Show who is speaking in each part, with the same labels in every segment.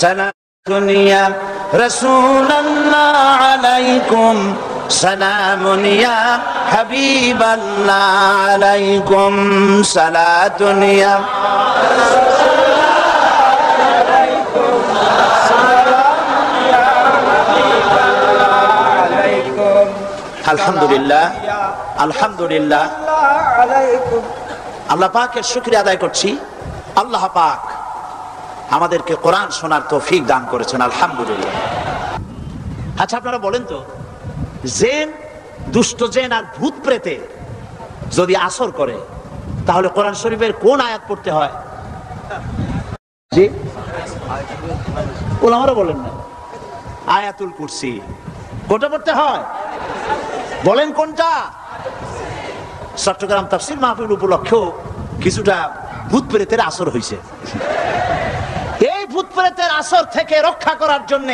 Speaker 1: সালাতুন ইয়া রাসূলুল্লাহ আলাইকুম সালামুন ইয়া হাবিবাল্লাহ আলাইকুম সালাতুন ইয়া আলহামদুলিল্লাহ আলহামদুলিল্লাহ আল্লাহ পাকের শুকরিয়া আদায় করছি। আল্লাহ পাক আমাদেরকে কোরআন শোনার তৌফিক দান করেছেন, আলহামদুলিল্লাহ। আচ্ছা, আপনারা বলেন তো, জিন, দুষ্ট জিন আর ভূত প্রেতে যদি আসর করে তাহলে কোরআন শরীফের কোন আয়াত পড়তে হয়? জি, ওলামারা বলেন না, আয়াতুল কুরসি। কোনটা পড়তে হয় বলেন, কোনটা? চট্টগ্রাম তাফসীর মাহফিল উপলক্ষেও কিছুটা ভূত প্রেতের আসর হয়েছে। এই ভূত প্রেতের আসর থেকে রক্ষা করার জন্য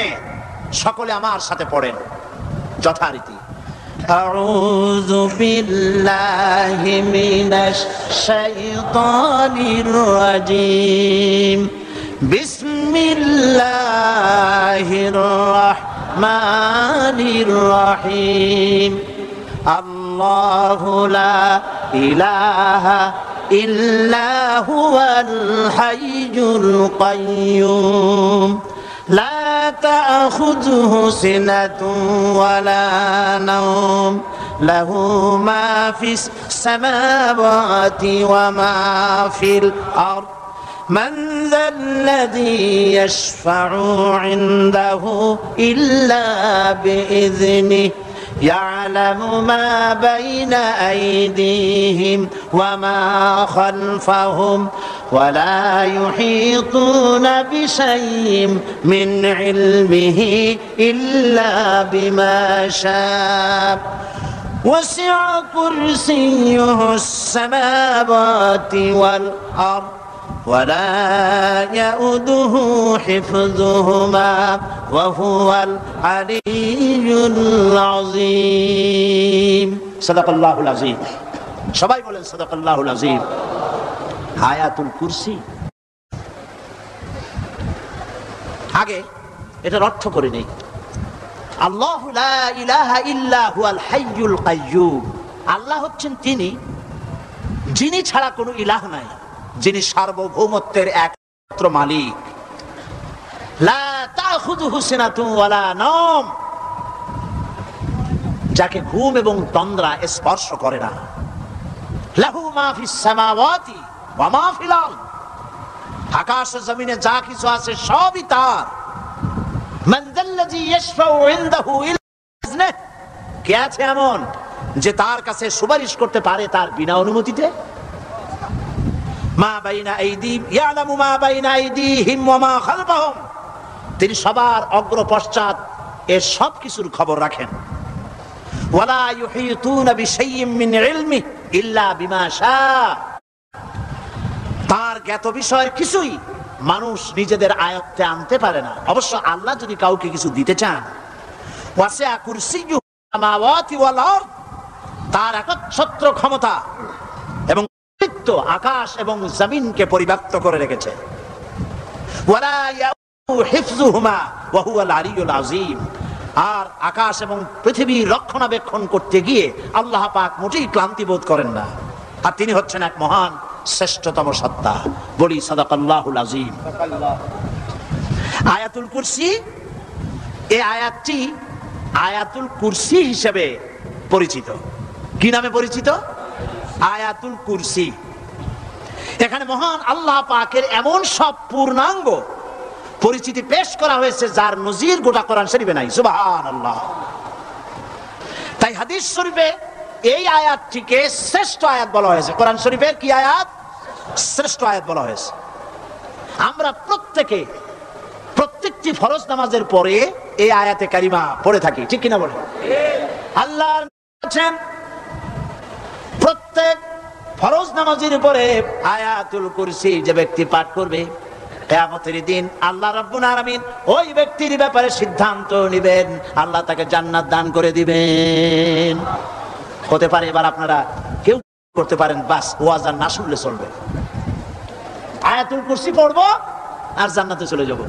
Speaker 1: সকলে আমার সাথে পড়েন যথারীতি। আউযু বিল্লাহি মিনাশ শাইতানির রাজিম, বিসমিল্লাহির রাহমানির রাহিম। আল্লাহু লা ইলাহা ইল্লা হুয়াল হাইয়ুল কাইয়্যুম লা তাখুযুহু সিনাতুন ওয়ালা নাওম লাহু মা ফিস সামাওয়াতি ওয়া মা ফিল আরদ মান যাল্লাযী ইয়াশফা'ু 'ইনদাহু ইল্লা বিইযনিহি يعلم ما بين أيديهم وما خلفهم ولا يحيطون بشيء من علمه إلا بما شاء وسع كرسيه السماوات والأرض ولا يؤوده حفظهما وهو العلي العظيم صدق الله العظيم সবাই বলেন সাদাকাল্লাহুল আযীম। আয়াতুল কুরসি, আগে এটার অর্থ করে নেই। আল্লাহু লা ইলাহা ইল্লা হুয়াল হাইয়ুল কাইয়্যুম, আল্লাহ হচ্ছেন তিনি যিনি ছাড়া কোনো ইলাহ নাই, যিনি সার্বভৌমত্বের একমাত্র মালিক। লা তাখুযুহু সিনাতুন ওয়ালা নাওম, যাকে ঘুম এবং তন্দ্রা স্পর্শ করে না। লাহু মা ফিস সামাওয়াতি ওয়া মা ফিল আরদ, আকাশ ও জমিনে যা কিছু আছে সবই তার। মান যাল্লাযী ইয়াশফাউ ইনদাহু ইল্লা বিইজনিহি, কে আছে এমন যে তার কাছে সুপারিশ করতে পারে তার বিনা অনুমতিতে? মা বাইনা আইদিহিম ইয়ালামু মা বাইনা আইদিহিম ওয়া মা খালফাহুম, তিনি সবার অগ্র পশ্চাৎ এর সব কিছুর খবর রাখেন। ওয়ালা ইউহিতুনা বিশাইইম মিন ইলমিহি ইল্লা বিমা শাআ, তার জ্ঞাত বিষয়ের কিছুই মানুষ নিজেদের আয়ত্তে আনতে পারে না। অবশ্য আল্লাহ যদি কাউকে কিছু দিতে চান, ওয়াসিআ কুরসিয়্যুহু সামাওয়াতি ওয়াল আরদ, তার একচ্ছত্র ক্ষমতা এবং আকাশ এবং জমিনকে পরিব্যাপ্ত করে রেখেছে। ওয়ালা ইয়াউদুহু হিফযুহুমা ওয়া হুয়াল আলিয়্যুল আযীম, আর আকাশ এবং পৃথিবী রক্ষণাবেক্ষণ করতে গিয়ে আল্লাহ পাক মোটেই ক্লান্তি বোধ করেন না, আর তিনি হচ্ছেন এক মহান শ্রেষ্ঠতম সত্তা। বলি সাদাকাল্লাহুল আযীম। আয়াতুল কুরসি, এই আয়াতটি আয়াতুল কুরসি হিসেবে পরিচিত। কি নামে পরিচিত? আয়াতুল কুরসি। এখানে মহান আল্লাহ পাকের এমন সব পূর্ণাঙ্গ পরিচিতি পেশ করা হয়েছে যার নজির গোটা কোরআন শরীফে নাই। সুবহানাল্লাহ। তাই হাদিস শরীফে এই আয়াতটিকে শ্রেষ্ঠ আয়াত বলা হয়েছে। কোরআন শরীফের কি আয়াত? শ্রেষ্ঠ আয়াত বলা হয়েছে। আমরা প্রত্যেকটি ফরজ নামাজের পরে এই আয়াতে কারিমা পড়ে থাকি, ঠিক কিনা বলে? আল্লাহ বলেছেন প্রত্যেক ফরজ নামাজের উপরে আয়াতুল কুরসি যে ব্যক্তি পাঠ করবে, কিয়ামতের দিন আল্লাহ রাব্বুল আলামিন ওই ব্যক্তির ব্যাপারে সিদ্ধান্ত নেবেন, আল্লাহ তাকে জান্নাত দান করে দিবেন। হতে পারে এবার আপনারা কেউ করতে পারেন, বাস ওয়াজ আর না শুনলে চলবে, আয়াতুল কুরসি পড়বো আর জান্নাতে চলে যাব।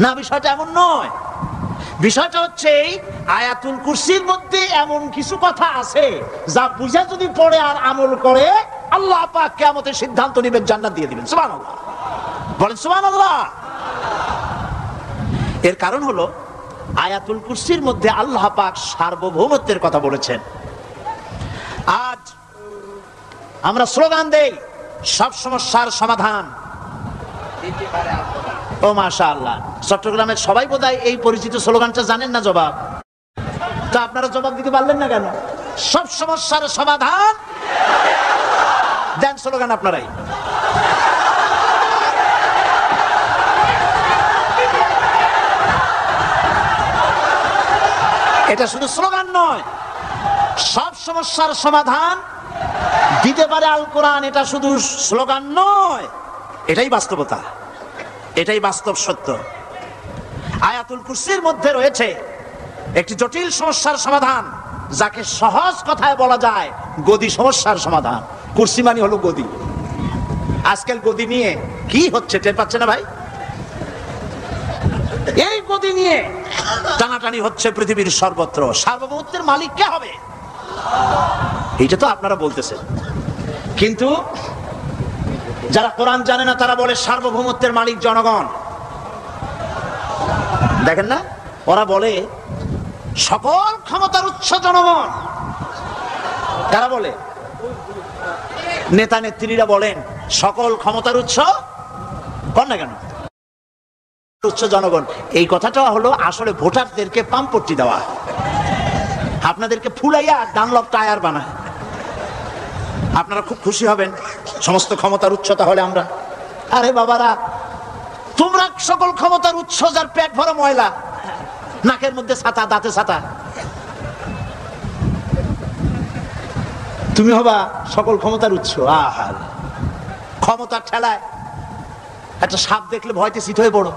Speaker 1: না, বিষয়টা এমন নয়। বিষয়টা হচ্ছে আয়াতুল কুরসির মধ্যে এমন কিছু কথা আছে যা বুঝা যদি পড়ে আর আমল করে আল্লাহ পাক কিয়ামতের সিদ্ধান্ত নেবেন, জান্নাত দিয়ে দিবেন। সুবহানাল্লাহ, বলেন সুবহানাল্লাহ। এর কারণ হলো আয়াতুল কুরসির মধ্যে আল্লাহ পাক সার্বভৌমত্বের কথা বলেছেন। আজ আমরা স্লোগান দেই সব সমস্যার সমাধান। ও মাশাআল্লাহ, চট্টগ্রামের সবাই বোধহয় এই পরিচিত স্লোগানটা জানেন না। জবাব তো আপনারা জবাব দিতে পারলেন না কেন? সব সমস্যার সমাধান দেন স্লোগান আপনারাই। এটা শুধু স্লোগান নয়, সব সমস্যার সমাধান দিতে পারে আল কোরআন। এটা শুধু স্লোগান নয়, এটাই বাস্তবতা, এটাই বাস্তব সত্য। আয়াতুল কুরসির মধ্যে রয়েছে একটি জটিল সমস্যার সমাধান, যাকে সহজ কথায় বলা যায় গদি সমস্যার সমাধান। কুরসি মানে হলো গদি। আজকাল গদি নিয়ে কি হচ্ছে টের পাচ্ছে না ভাই? এই গদি নিয়ে টানাটানি হচ্ছে পৃথিবীর সর্বত্র। সার্বভৌমত্বের মালিক কে হবে? এইটা তো আপনারা বলতেছেন, কিন্তু যারা কোরআন জানে না তারা বলে সার্বভৌমত্বের মালিক জনগণ। দেখেন না, ওরা বলে সকল ক্ষমতার উৎস জনগণ। কারা বলে? নেতা নেত্রীরা বলেন সকল ক্ষমতার উৎস। কর না কেন? উৎস জনগণ। এই কথাটা হলো আসলে ভোটারদেরকে পাম্পট্টি দেওয়া, আপনাদেরকে ফুলাইয়া ডানলপ টায়ার বানায়। আপনারা খুব খুশি হবেন সমস্ত ক্ষমতার উৎস তাহলে আমরা। আরে বাবারা, তোমরা সকল ক্ষমতার উৎস যার পেট ভরা ময়লা, নাকের মধ্যে ছাতা, দাঁতে ছাতা, তুমি হবা সকল ক্ষমতার উৎস। আহার ক্ষমতার ঠেলায় একটা সাপ দেখলে ভয়তে শীত হয়ে পড়ো,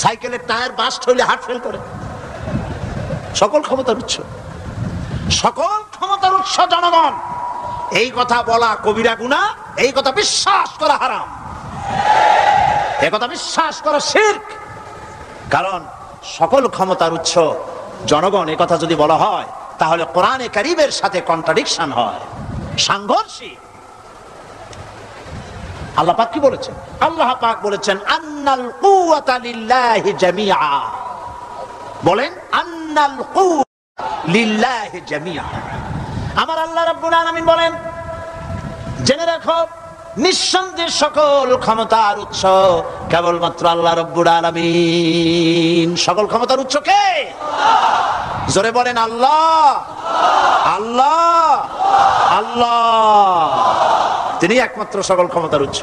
Speaker 1: সাইকেলের টায়ার বাস্ট হইলে হার্ট ফেল করে। সকল ক্ষমতার উৎস, সকল ক্ষমতার উৎস জনগণ। এই কথা বলা কবিরা গুনাহ, এই কথা বিশ্বাস করা হারাম, এই কথা বিশ্বাস করা শিরক। কারণ সকল ক্ষমতার উৎস জনগণ এই কথা যদি বলা হয় তাহলে কোরআনে কারীমের সাথে কন্ট্রাডিকশন হয়, সাংঘর্ষিক। আল্লাহ পাক কি বলেছেন? আল্লাহ পাক বলেছেন আন্নাল কুওয়াতা লিল্লাহি জামিআ। বলেন আন্নাল কুওয়াতা লিল্লাহি জামিআ। আমার আল্লাহ রাব্বুল আলামিন বলেন, জেনে রাখো নিঃসন্দেহে সকল ক্ষমতার উৎস কেবলমাত্র আল্লাহ রাব্বুল আলামিন। সকল ক্ষমতার উৎস কে? জোরে বলেন আল্লাহ, আল্লাহ, আল্লাহ। তিনি একমাত্র সকল ক্ষমতার উৎস।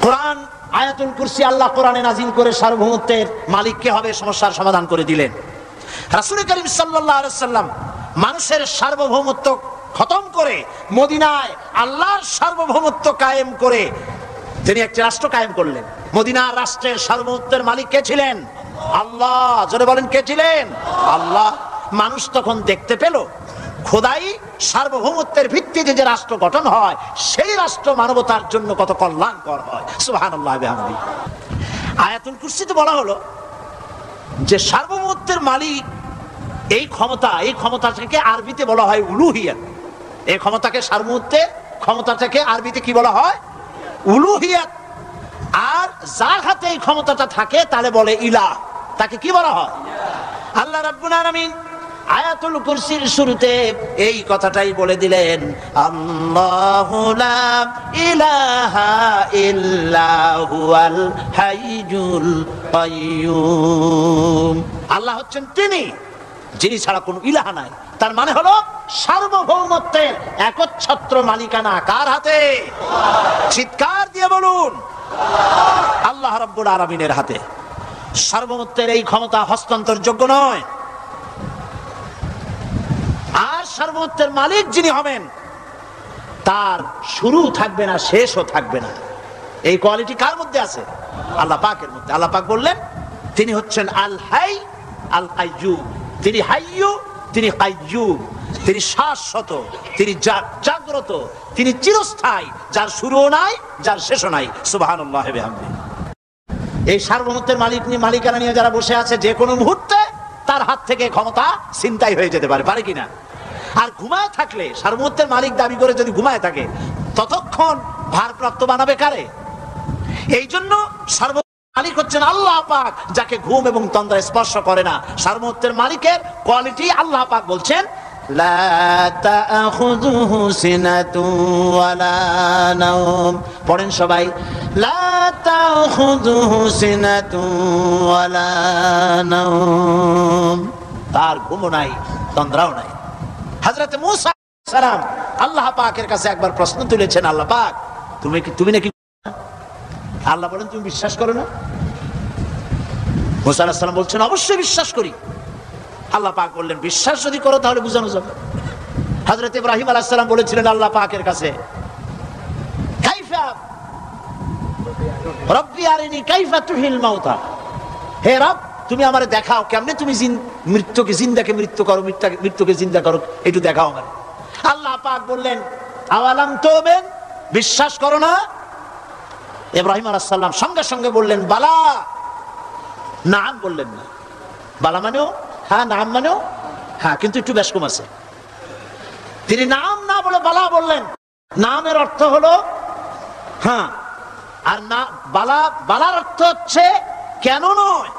Speaker 1: কোরআন আয়াতুল কুরসি আল্লাহ কোরআনে নাজিল করে সার্বভৌমত্বের মালিক কে হবে সমস্যার সমাধান করে দিলেন। রাসূল করিম সাল্লাল্লাহু আলাইহি ওয়াসাল্লাম মানুষের সার্বভৌমত্ব খতম করে মদিনায় আল্লাহর সার্বভৌমত্ব কায়েম করে তিনি একটি রাষ্ট্র কায়েম করলেন। মদিনার রাষ্ট্রের সার্বভৌমত্বের মালিক কে ছিলেন? আল্লাহ। জোরে বলেন কে ছিলেন? আল্লাহ। মানুষ তখন দেখতে পেল খোদাই সার্বভৌমত্বের ভিত্তিতে যে রাষ্ট্র গঠন হয় সেই রাষ্ট্র মানবতার জন্য কত কল্যাণকর হয়। সুবহানাল্লাহ বিহামদিহি। আয়াতুল কুরসিতে বলা হলো যে সার্বভৌমত্বের মালিক এই ক্ষমতাটাকে আরবিতে বলা হয় উলুহিয়াত। এই ক্ষমতাকে সার্বভৌমত্বের ক্ষমতাটাকে আরবিতে কি বলা হয়? উলুহিয়াত। আর যার হাতে এই ক্ষমতাটা থাকে তাহলে বলে ইলাহ, তাকে কি বলা হয়? আল্লাহ রাব্বুল আলামিন আয়াতুল কুরসির শুরুতে এই কথাটাই বলে দিলেন, আল্লাহু লা ইলাহা ইল্লা হুয়াল হাইয়ুল কাইয়্যুম। আল্লাহ হচ্ছেন তিনি যিনি ছাড়া কোনো ইলাহা নাই। তার মানে হলো সার্বভৌমত্বের একচ্ছত্র মালিকানা কার হাতে? চিৎকার দিয়ে বলুন, আল্লাহ রাব্বুল আলামিনের হাতে। সার্বভৌমত্বের এই ক্ষমতা হস্তান্তরযোগ্য নয়। আর সার্বভৌমত্বের মালিক যিনি হবেন তার শুরু থাকবে না, শেষও থাকবে না। এই কোয়ালিটি কার মধ্যে আছে? আল্লাহ পাকের মধ্যে। আল্লাহ পাক বললেন তিনি হচ্ছেন আল হাই আল কাইয়্যুম। তিনি হাইয়্যু, তিনি কাইয়্যুম। তিনি শাশ্বত, তিনি জাগ্রত, তিনি চিরস্থায়ী, যার শুরুও নাই, যার শেষও নাই। সুবহানাল্লাহি ওয়া বিহামদিহি। এই সার্বভৌমত্বের মালিকানা নিয়ে যারা বসে আছে, যে কোনো মুহূর্তে তার হাত থেকে ক্ষমতা ছিনতাই হয়ে যেতে পারে, পারে কিনা? আর ঘুমায় থাকলে, সার্বভৌমত্বের মালিক দাবি করে যদি ঘুমায় থাকে, ততক্ষণ ভারপ্রাপ্ত বানাবে কারে? এই জন্য সার্বভৌমত্বের মালিক হচ্ছেন আল্লাহ পাক, যাকে ঘুম এবং তন্দ্রা স্পর্শ করে না। সার্বভৌমত্বের মালিকের কোয়ালিটি আল্লাহ পাক বলছেন, লা তাখুযুহু সিনাতুন ওয়ালা নাওম। পড়েন সবাই, লা তাখুযুহু সিনাতুন ওয়ালা নাওম। তার ঘুমও নাই, তন্দ্রাও নাই। হযরত মূসা আলাইহিস সালাম আল্লাহ পাকের কাছে একবার প্রশ্ন তুলেছেন, আল্লাহ পাক তুমি নাকি? আল্লাহ বলেন, তুমি বিশ্বাস করো না? মূসা আলাইহিস সালাম বলছেন, অবশ্যই বিশ্বাস করি। আল্লাহ পাক বললেন, বিশ্বাস যদি করো তাহলে বুঝানো যাবে। হযরত ইব্রাহিম আলাইহিস সালাম বলেছিলেন আল্লাহ পাকের কাছে, কাইফা রব্বি আরিনি কাইফা তুহিল মাউতা, হে রব তুমি আমারে দেখাও কেমনে তুমি মৃত্যুকে জিন্দাকে মৃত্যু করো, মৃত্যুকে জিন্দা করো, একটু দেখাও আমারে। আল্লাহ পাক বললেন, আওয়ালাম তুমিন, বিশ্বাস করো না? ইব্রাহিম আলাইহিস সালাম সঙ্গে সঙ্গে বললেন, বালা। নাম বললেন না, বালা মানেও হ্যাঁ, নাম মানেও হ্যাঁ, কিন্তু একটু বেশ কম আছে। তিনি নাম না বলে বালা বললেন। নামের অর্থ হলো হ্যাঁ, আর না বালার অর্থ হচ্ছে কেন নয়,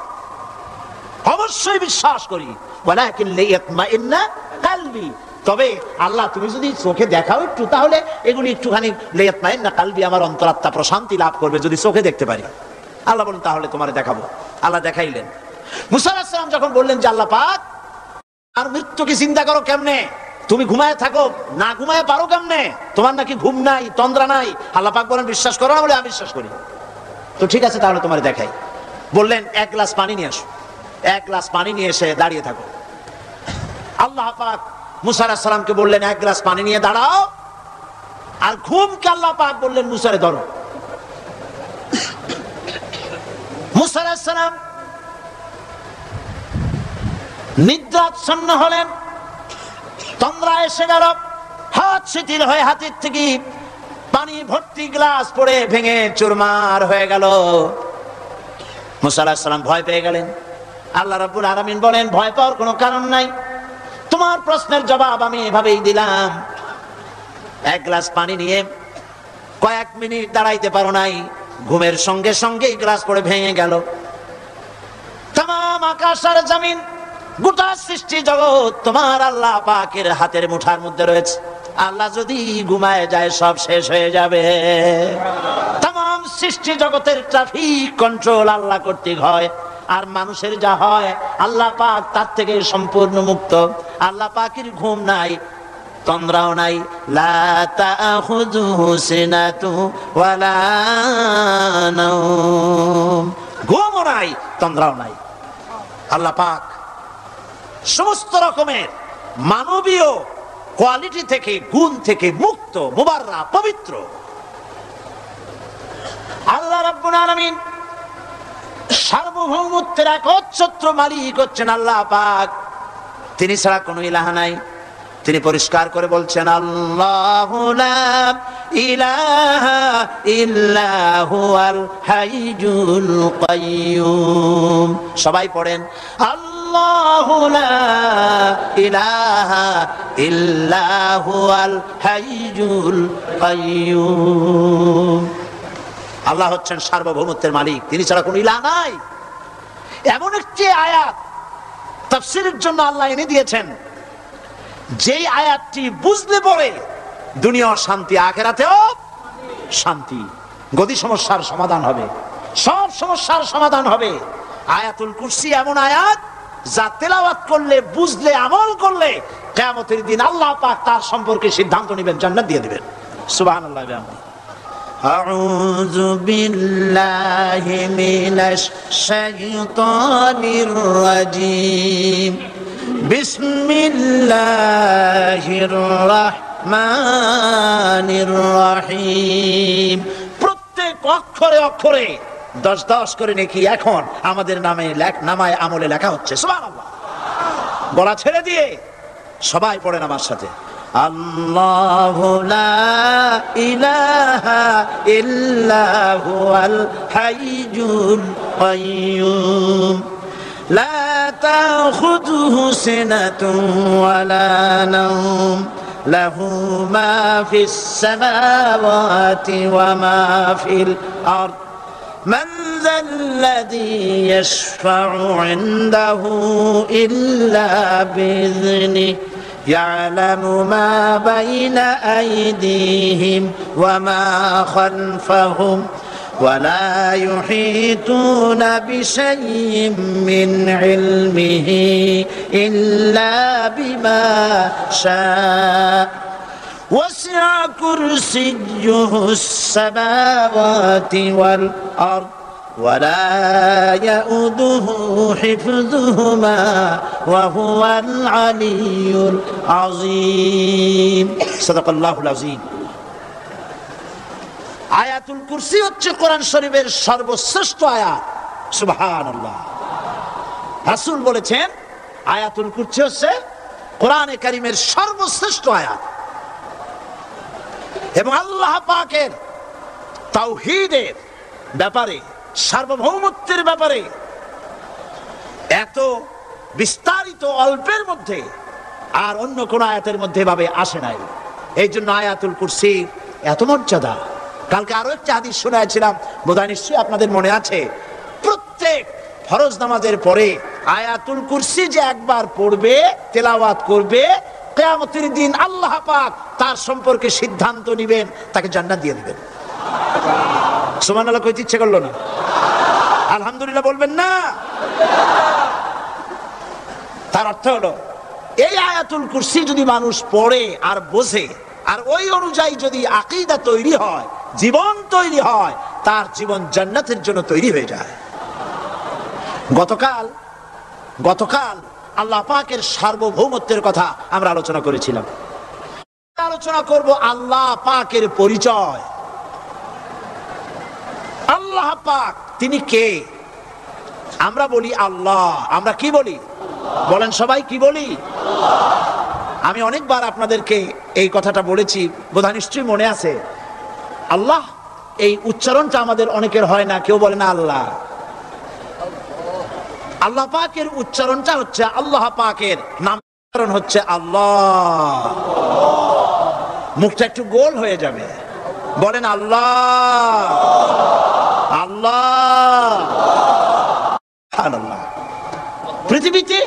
Speaker 1: অবশ্যই বিশ্বাস করি। ওয়ালাকিন লিয়াতমাইন্না কলবি, তবে আল্লাহ তুমি যদি চোখে দেখাও একটু, তাহলে এগুলি একটুখানি লিয়াতমাইন্না কলবি, আমার অন্তরাত্মা প্রশান্তি লাভ করবে যদি চোখে দেখতে পারি। আল্লাহ বলেন, তাহলে তোমারে দেখাবো। আল্লাহ দেখাইলেন। মূসা আলাইহিস সালাম যখন বললেন যে আল্লাহ পাক আর মৃত্যুকে চিন্তা করো কেমনে, তুমি ঘুমায় থাকো, না ঘুমায় পারো কেমনে, তোমার নাকি ঘুম নাই, তন্দ্রা নাই? আল্লাহ পাক বলেন, বিশ্বাস করো না? বলে আমি বিশ্বাস করি। তো ঠিক আছে, তাহলে তোমার দেখাই। বললেন, এক গ্লাস পানি নিয়ে আসো। এক গ্লাস পানি নিয়ে এসে দাঁড়িয়ে থাকো। আল্লাহ পাক মূসা আলাইহিস সালামকে বললেন, এক গ্লাস পানি নিয়ে দাঁড়াও। আর ঘুমকে আল্লাহ পাক বললেন, মূসারে ধরো। মূসা আলাইহিস সালাম নিদ্রাচ্ছন্ন হলেন, তন্দ্রা এসে গেল, হাত শিথিল হয়ে হাতের থেকে পানি ভর্তি গ্লাস পড়ে ভেঙে চুরমার হয়ে গেল। মূসা আলাইহিস সালাম ভয় পেয়ে গেলেন। আল্লাহ রাব্বুল আলামিন বলেন, ভয় পাওয়ার কোনো কারণ নাই, তোমার প্রশ্নের জবাব আমি এভাবেই দিলাম। এক গ্লাস পানি নিয়ে কয়েক মিনিট দাঁড়াইতে পারো নাই, ঘুমের সঙ্গে সঙ্গে গ্লাস পড়ে ভেঙে গেল। তামাম আকাশ আর জমিন, গোটা সৃষ্টি জগৎ তোমার আল্লাহ পাকের হাতের মুঠার মধ্যে রয়েছে। আল্লাহ যদি ঘুমায় যায় সব শেষ হয়ে যাবে। তামাম সৃষ্টি জগতের ট্রাফিক কন্ট্রোল আল্লাহ কর্তৃক হয়, আর মানুষের যা হয় আল্লাহ পাক তার থেকে সম্পূর্ণ মুক্ত। আল্লাহ পাকের ঘুম নাই, তন্দ্রাও নাই। লা তাখুযুহু সিনাতুন ওয়ালা নাওম, ঘুমও নাই, তন্দ্রাও নাই। আল্লাহ পাক সমস্ত রকমের মানবীয় কোয়ালিটি থেকে, গুণ থেকে মুক্ত, মুবাররা, পবিত্র। আল্লাহ রাব্বুল আলামিন সার্বভৌমত্বের একচ্ছত্র মালিক হচ্ছেন আল্লাহ পাক। তিনি ছাড়া কোনো ইলাহ নাই। তিনি পরিষ্কার করে বলছেন, আল্লাহু লা ইলাহা ইল্লা হুয়াল হাইয়ুল কাইয়্যুম। সবাই পড়েন, আল্লাহু লা ইলাহা ইল্লা হুয়াল হাইয়ুল কাইয়্যুম। আল্লাহ হচ্ছেন সার্বভৌমত্বের মালিক, তিনি ছাড়া কোনো ইলাহ নাই। এমন একটি আয়াত তাফসীরের জন্য আল্লাহ এনে দিয়েছেন, যেই আয়াতটি বুঝলে পরে দুনিয়ার শান্তি, আখিরাতেও শান্তি, গদি সমস্যার সমাধান হবে, সব সমস্যার সমাধান হবে। আয়াতুল কুরসি এমন আয়াত যা তেলাওয়াত করলে, বুঝলে, আমল করলে কিয়ামতের দিন আল্লাহ পাক তার সম্পর্কে সিদ্ধান্ত নেবেন, জান্নাত দিয়ে দিবেন। সুবহানাল্লাহ। আউযু বিল্লাহি মিনাশ শাইতানির রাজীম। বিসমিল্লাহির রাহমানির রাহিম। প্রত্যেক অক্ষরে অক্ষরে 10-10 করে নেকি এখন আমাদের নামায় আমলে লেখা হচ্ছে। সুবহানাল্লাহ। গলা ছেড়ে দিয়ে সবাই পড়েন আমার সাথে, আল্লাহু লা ইলাহা ইল্লা হুয়াল হাইয়ুল القيوم لا تأخذه سنة ولا نوم له ما في السماوات وما في الأرض من ذا الذي يشفع عنده إلا بإذنه يعلم ما بين أيديهم وما خلفهم ولا يحيطون بشيء من علمه إلا بما شاء وسع كرسيه السماوات والأرض ولا يؤوده حفظهما وهو العلي العظيم صدق الله العظيم আয়াতুল কুরসি হচ্ছে কোরআন শরীফের সর্বশ্রেষ্ঠ আয়াত সুবহানাল্লাহ রাসূল বলেছেন আয়াতুল কুরসি হচ্ছে কোরআনে কারীমের সর্বশ্রেষ্ঠ আয়াত এবং আল্লাহ পাকের তাওহীদের ব্যাপারে সার্বভৌমত্বের ব্যাপারে এত বিস্তারিত অল্পের মধ্যে আর অন্য কোন আয়াতের মধ্যে ভাবে আসে নাই এই জন্য আয়াতুল কুরসি এত মর্যাদা কালকে আরো একটা হাদিস শোনাচ্ছিলাম বোধহয় নিশ্চয়ই আপনাদের মনে আছে প্রত্যেক ফরজ নামাজের পরে আয়াতুল কুরসি যে একবার পড়বে তেলাওয়াত করবে কিয়ামতের দিন আল্লাহ পাক তার সম্পর্কে সিদ্ধান্ত নেবেন তাকে জান্নাত দিয়ে দিবেন সুবহানাল্লাহ কইতে ইচ্ছে করলো না আলহামদুলিল্লাহ বলবেন না তার অর্থ হলো এই আয়াতুল কুরসি যদি মানুষ পড়ে আর বোঝে আর ওই অনুযায়ী যদি আকীদা তৈরি হয় জীবন তৈরি হয় তার জীবন জান্নাতের জন্য তৈরি হয়ে যায় গতকাল আল্লাহ পাকের সার্বভৌমত্বের কথা আমরা আলোচনা করেছিলাম আলোচনা করব আল্লাহ পাকের পরিচয় আল্লাহ পাক তিনি কে আমরা বলি আল্লাহ আমরা কি বলি বলেন সবাই কি বলি আমি অনেকবার আপনাদেরকে এই কথাটা বলেছি বোধহয় নিশ্চয়ই মনে আছে আল্লাহ এই উচ্চারণটা আমাদের অনেকের হয় না কেউ বলে না আল্লাহ আল্লাহ পাকের উচ্চারণটা হচ্ছে আল্লাহ পাকের নামকরণ হচ্ছে আল্লাহ মুখটা একটু গোল হয়ে যাবে বলেন আল্লাহ আল্লাহ সুবহানাল্লাহ পৃথিবীতে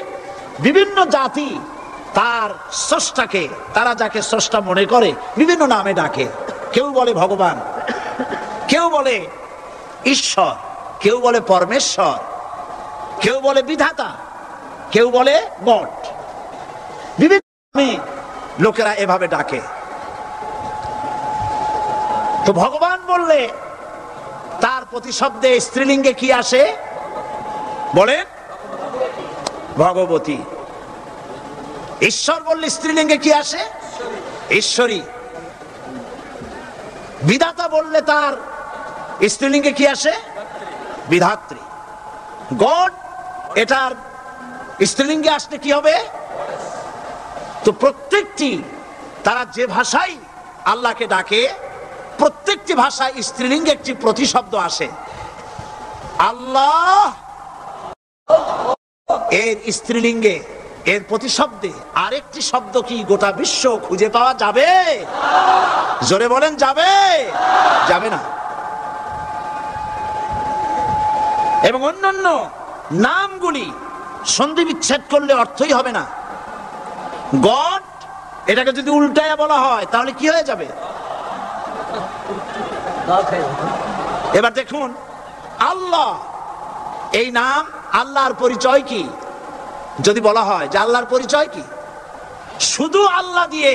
Speaker 1: বিভিন্ন জাতি তার স্রষ্টাকে তারা যাকে স্রষ্টা মনে করে বিভিন্ন নামে ডাকে কেউ বলে ভগবান কেউ বলে ঈশ্বর কেউ বলে পরমেশ্বর কেউ বলে বিধাতা কেউ বলে গড বিভিন্ন নামে লোকেরা এভাবে ডাকে তো ভগবান বললে তার প্রতিশব্দে স্ত্রীলিঙ্গে কি আসে বলেন ভগবতী ঈশ্বর বললে স্ত্রীলিঙ্গে কি আসে ঈশ্বরী বিধাতা বললে তার স্ত্রীলিঙ্গে কি আসে বিধাত্রী গড এটার স্ত্রীলিঙ্গে আসলে কি হবে তো প্রত্যেকটি তারা যে ভাষায় আল্লাহকে ডাকে প্রত্যেকটি ভাষায় স্ত্রীলিঙ্গে একটি প্রতিশব্দ আসে আল্লাহ এর স্ত্রীলিঙ্গে এর প্রতিশব্দে আরেকটি শব্দ কি গোটা বিশ্ব খুঁজে পাওয়া যাবে জোরে বলেন যাবে যাবে না এবং অন্যান্য নামগুলি সন্ধি বিচ্ছেদ করলে অর্থই হবে না গড এটাকে যদি উল্টায়া বলা হয় তাহলে কি হয়ে যাবে এবার দেখুন আল্লাহ এই নাম আল্লাহর পরিচয় কি যদি বলা হয় যে আল্লাহর পরিচয় কি শুধু আল্লাহ দিয়ে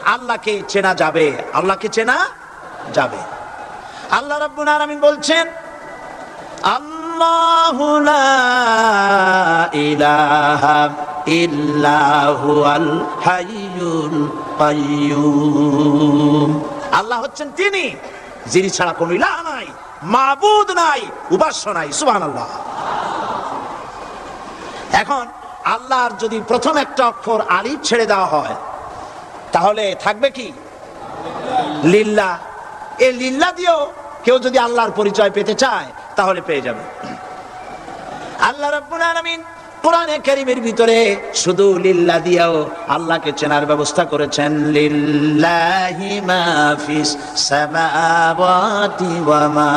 Speaker 1: আল্লাহকে চেনা যাবে আল্লাহকে চেনা যাবে আল্লাহ রাব্বুল আলামিন বলছেন আল্লাহু লা ইলাহা ইল্লা হুয়াল হাইয়ুল কাইয়্যুম আল্লাহ হচ্ছেন তিনি যিনি ছাড়া কোনো ইলাহ নাই মাবুদ নাই উপাস্য নাই সুবহানাল্লাহ এখন আল্লাহর যদি প্রথম একটা অক্ষর আলিফ ছেড়ে দেওয়া হয় তাহলে থাকবে কি লিল্লাহ এই লিল্লাহ দিয়েও কেউ যদি আল্লাহর পরিচয় পেতে চায় তাহলে পেয়ে যাবে আল্লাহ রাব্বুল আলামিন কোরআনে কারীমের ভিতরে শুধু লিল্লাহ দিয়াও আল্লাহকে চেনার ব্যবস্থা করেছেন। লিল্লাহি মা ফিস সামাওয়াতি ওয়া মা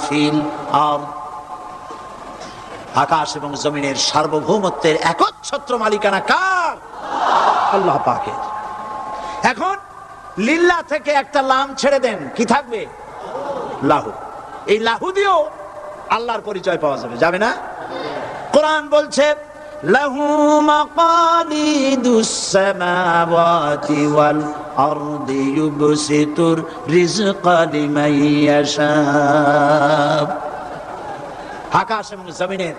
Speaker 1: ফিল আরদ, আকাশ এবং জমিনের সার্বভৌমত্বের একচ্ছত্র মালিকানা কার? আল্লাহ পাকের। এখন লিল্লাহ থেকে একটা লাম ছেড়ে দেন, কি থাকবে? লাহু। এই লাহু দিয়েও আল্লাহর পরিচয় পাওয়া যাবে, যাবে না? কোরআন বলছে লাহু মাকালিদুস সামাওয়াতি ওয়াল আরদি ইউবসিতুর রিজকা লিমান ইয়াশা। আকাশ এবং জমিনের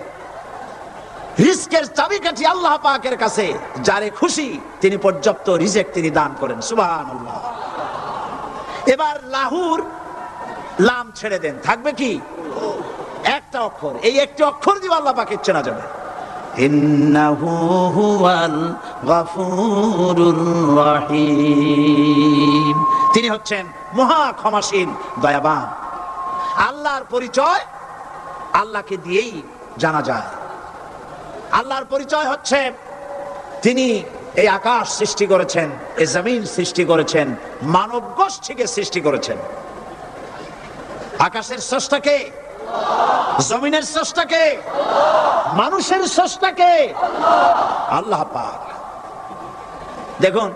Speaker 1: রিজকের চাবিকাঠি আল্লাহ পাকের কাছে, যারে খুশি তিনি পর্যাপ্ত রিজক তিনি দান করেন। সুবহানাল্লাহ। এবার লাহুর লাম ছেড়ে দেন, থাকবে কি? একটা অক্ষর। এই একটি অক্ষর দিয়ে আল্লাহ পাকের চেনা যাবে। ইন্নাহু হুয়াল গফুরুর রহিম, তিনি হচ্ছেন মহা ক্ষমাশীল, দয়াবান। আল্লাহর পরিচয় আল্লাহকে দিয়েই জানা যায়। আল্লাহর পরিচয় হচ্ছে তিনি এই আকাশ সৃষ্টি করেছেন, এই জমিন সৃষ্টি করেছেন, মানব গোষ্ঠীকে সৃষ্টি করেছেন। আকাশের স্রষ্টাকে, জমিনের স্রষ্টাকে, মানুষের স্রষ্টাকে আল্লাহ পাক। দেখুন,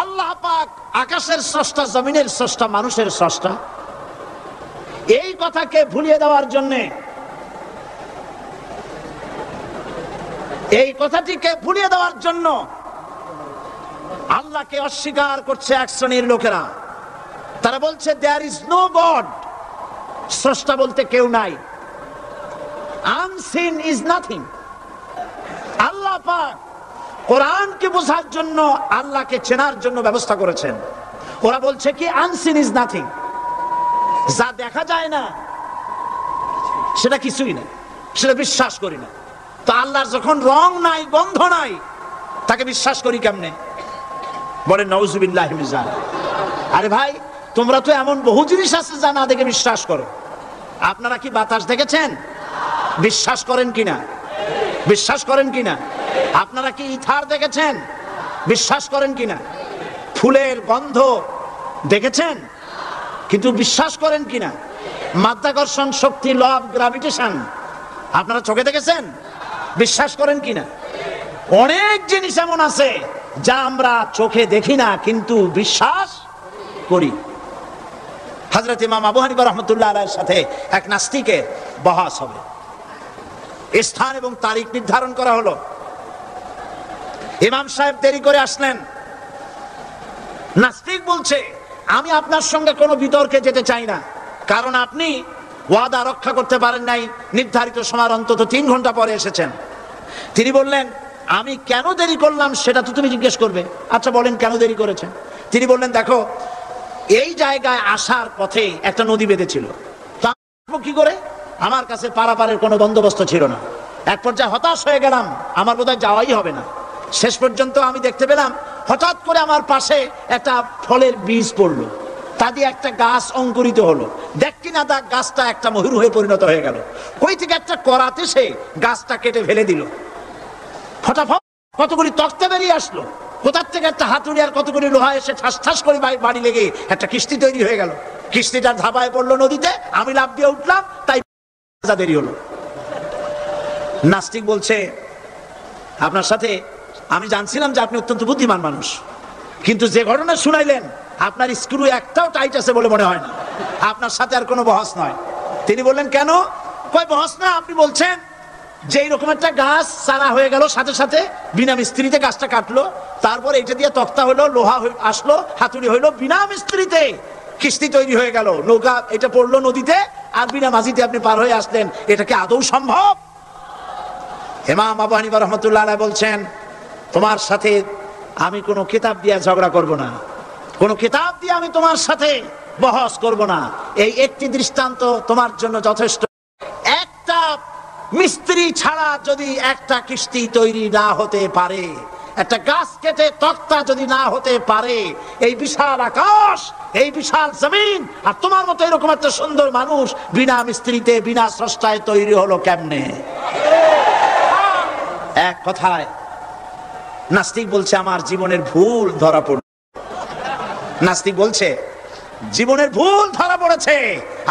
Speaker 1: আল্লাহ পাক আকাশের স্রষ্টা, জমিনের স্রষ্টা, মানুষের স্রষ্টা, এই কথাকে ভুলিয়ে দেওয়ার জন্য, এই কথাটিকে ভুলিয়ে দেওয়ার জন্য আল্লাহকে অস্বীকার করছে এক শ্রেণীর লোকেরা। তারা বলছে দেয়ার ইজ নো গড, স্রষ্টা বলতে কেউ নাই, আনসিন ইজ নাথিং। আল্লাহ পাক কোরআনকে বোঝার জন্য, আল্লাহকে চেনার জন্য ব্যবস্থা করেছেন। ওরা বলছে কি আনসিন ইজ নাথিং, যা দেখা যায় না সেটা কিছুই না, সেটা বিশ্বাস করি না। তো আল্লাহর যখন রং নাই, গন্ধ নাই, তাকে বিশ্বাস করি কেমনে? বলে নাউজুবিল্লাহি মিন যালিক। আরে ভাই, তোমরা তো এমন বহু জিনিস আছে যা না দেখে বিশ্বাস করো। আপনারা কি বাতাস দেখেছেন? বিশ্বাস করেন কিনা? বিশ্বাস করেন কিনা? আপনারা কি ইথার দেখেছেন? বিশ্বাস করেন কিনা? ফুলের গন্ধ দেখেছেন কিন্তু বিশ্বাস করেন কিনা? মাধ্যাকর্ষণ শক্তি, ল অফ গ্রাভিটেশন আপনারা চোখে দেখেছেন? বিশ্বাস করেন কিনা? অনেক জিনিস এমন আছে যা আমরা চোখে দেখি না কিন্তু বিশ্বাস করি। হযরত ইমাম আবু হানিফা রাহমাতুল্লাহ আলাইহির সাথে এক নাস্তিকের বহস হবে। স্থান এবং তারিখ নির্ধারণ করা হলো। ইমাম সাহেব দেরি করে আসলেন। নাস্তিক বলছে, আমি আপনার সঙ্গে কোনো বিতর্কে যেতে চাই না, কারণ আপনি ওয়াদা রক্ষা করতে পারেন নাই, নির্ধারিত সময় অন্তত 3 ঘন্টা পরে এসেছেন। তিনি বললেন, আমি কেন দেরি করলাম সেটা তো তুমি জিজ্ঞেস করবে। আচ্ছা বলেন কেন দেরি করেছেন? তিনি বললেন, দেখো এই জায়গায় আসার পথে একটা নদী বেঁধেছিল, কি করে? আমার কাছে পারাপারের কোনো বন্দোবস্ত ছিল না। এক পর্যায়ে হতাশ হয়ে গেলাম, আমার বোধহয় যাওয়াই হবে না। শেষ পর্যন্ত আমি দেখতে পেলাম হঠাৎ করে আমার পাশে একটা ফলের বীজ পড়লো, তা দিয়ে একটা গাছ অঙ্কুরিত হলো। দেখ কিনা দেখ, গাছটা একটা ময়ূর হয়ে পরিণত হয়ে গেল। কই থেকে একটা করাতে সে গাছটা কেটে ফেলে দিল। ফটাফট কতগুলি তক্তা বেরিয়ে আসলো, কোথার থেকে একটা হাতুড়ি আর কতগুলি লোহা এসে ঠাস ঠাস করে বাড়ি লেগে একটা কিস্তি তৈরি হয়ে গেল। কিস্তিটার ধাবায় পড়লো নদীতে, আমি লাফ দিয়ে উঠলাম, তাই দেরি হলো। নাস্তিক বলছে, আপনার সাথে আমি জানছিলাম যে আপনি অত্যন্ত বুদ্ধিমান মানুষ, কিন্তু যে ঘটনা শুনাইলেন আপনার স্ক্রু একটাও টাইট আছে বলে মনে হয় না, আপনার সাথে আর কোনো বহস নয়। তিনি বললেন, কেন? কই বহস না, আপনি বলছেন যে এইরকম একটা গাছ চারা হয়ে গেল, সাথে সাথে বিনা মিস্ত্রিতে গাছটা কাটলো, তারপর এটা দিয়ে তক্তা হলো, লোহা আসলো, হাতুড়ি হইলো, বিনা মিস্ত্রিতে কিস্তি তৈরি হয়ে গেল, নৌকা এটা পড়লো নদীতে, আর বিনা মাঝিতে আপনি পার হয়ে আসলেন। এটা কি আদৌ সম্ভব? ইমাম আবু হানিফা রাহমাতুল্লাহ আলাইহি বলছেন, তোমার সাথে আমি কোনো কিতাব দিয়ে ঝগড়া করব না, কোনো কিতাব দিয়ে আমি তোমার সাথে বহস করব না। এই একটি দৃষ্টান্ত তোমার জন্য যথেষ্ট। একটা মিস্ত্রি ছাড়া যদি একটা কিস্তি তৈরি না হতে পারে, একটা গাছ কেটে তক্তা যদি না হতে পারে, এই বিশাল আকাশ, এই বিশাল জমিন, আর তোমার মতো এরকম একটা সুন্দর মানুষ বিনা মিস্ত্রিতে বিনা স্রষ্টায় তৈরি হলো কেমনে? এক কথায় নাস্তিক বলছে আমার জীবনের ভুল ধরা পড়ল। নাস্তিক বলছে জীবনের ভুল ধরা পড়েছে,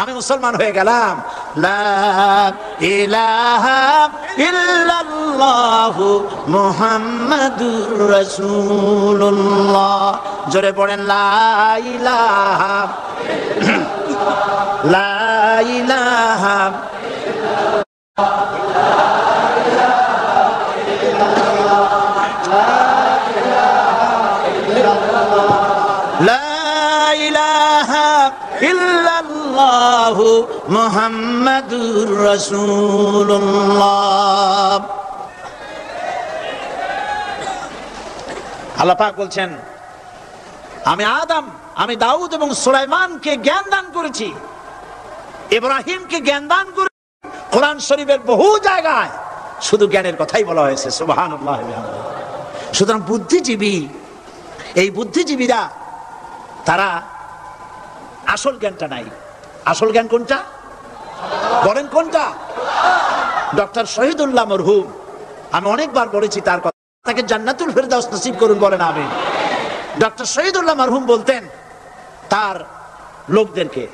Speaker 1: আমি মুসলমান হয়ে গেলাম। লা ইলাহা ইল্লাল্লাহু মুহাম্মাদুর রাসূলুল্লাহ। জোরে পড়েন লা ইলাহা লা ইলাহা ইল্লাল্লাহু মুহাম্মাদুর রাসূলুল্লাহ। আল্লাহ পাক বলছেন আমি আদম, আমি দাউদ এবং সুলাইমানকে জ্ঞান দান করেছি, ইব্রাহিমকে জ্ঞান দান করেছি। কোরআন শরীফের বহু জায়গায় শুধু জ্ঞানের কথাই বলা হয়েছে। সুবহানাল্লাহ। সুতরাং বুদ্ধিজীবী, এই বুদ্ধিজীবীরা তারা আসল জ্ঞানটা নাই। আসল জ্ঞান কোনটা বলেন? কোনটা? ডক্টর শহীদুল্লাহ মরহুম, আমি অনেকবার বলেছি তার কথা, তাকে জান্নাতুল ফেরদাউস নসিব করুন বলেন আমিন। ডক্টর শহীদুল্লাহ মরহুম বলতেন তার লোকদেরকে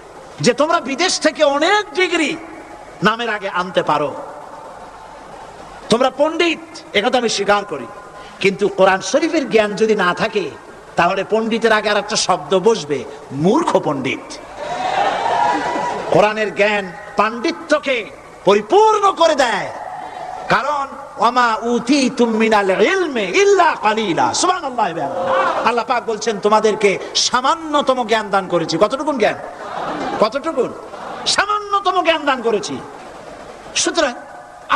Speaker 1: যে তোমরা বিদেশ থেকে অনেক ডিগ্রি নামের আগে আনতে পারো, তোমরা পণ্ডিত, একথা আমি স্বীকার করি, কিন্তু কোরআন শরীফের জ্ঞান যদি না থাকে তাহলে পণ্ডিতের আগে আর একটা শব্দ বসবে, মূর্খ পণ্ডিত। কোরআনের জ্ঞান পাণ্ডিত্যকে পরিপূর্ণ করে দেয়, কারণ ওয়ামা উতীতুম মিনাল ইলমি ইল্লা কালিলা। সুবহানাল্লাহ। আল্লাহ পাক বলছেন তোমাদেরকে সামান্যতম জ্ঞান দান করেছি। কতটুকু জ্ঞান? কতটুকু? সামান্যতম জ্ঞান দান করেছি। সুতরাং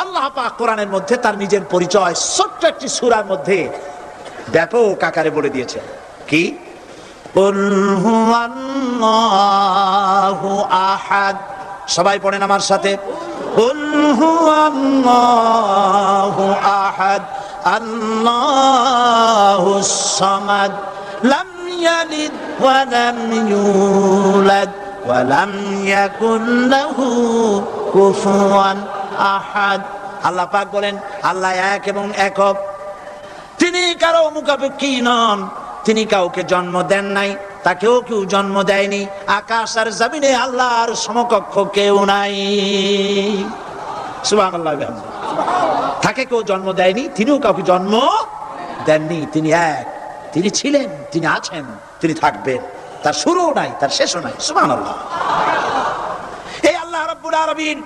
Speaker 1: আল্লাহ পাক কোরআনের মধ্যে তার নিজের পরিচয় ছোট্ট একটি সূরার মধ্যে ব্যাপক আকারে বলে দিয়েছেন। কি? কুল হুয়াল্লাহু আহাদ। সবাই পড়েন আমার সাথে, কুল হুয়াল্লাহু আহাদ আল্লাহুস সামাদ লাম ইয়ালিদ ওয়া লাম ইউলাদ ওয়া লাম ইয়াকুল লাহু কুফুয়ান আহাদ। আল্লাহ পাক বলেন আল্লাহ এক এবং একক, তিনি কারো মুখাপেক্ষী নন, তিনি কাউকে জন্ম দেন নাই, তাকেও কেউ জন্ম দেয়নি, আকাশ আর জমিনে আল্লাহর সমকক্ষ কেউ নাই। সুবহানাল্লাহ। তাকে কেউ জন্ম দেয়নি, তিনিও কাউকে জন্ম দেননি, তিনি এক, তিনি ছিলেন, তিনি আছেন, তিনি থাকবেন, তার শুরুও নাই, তার শেষও নাই। সুবহানাল্লাহ। এই আল্লাহ রাব্বুল আলামিন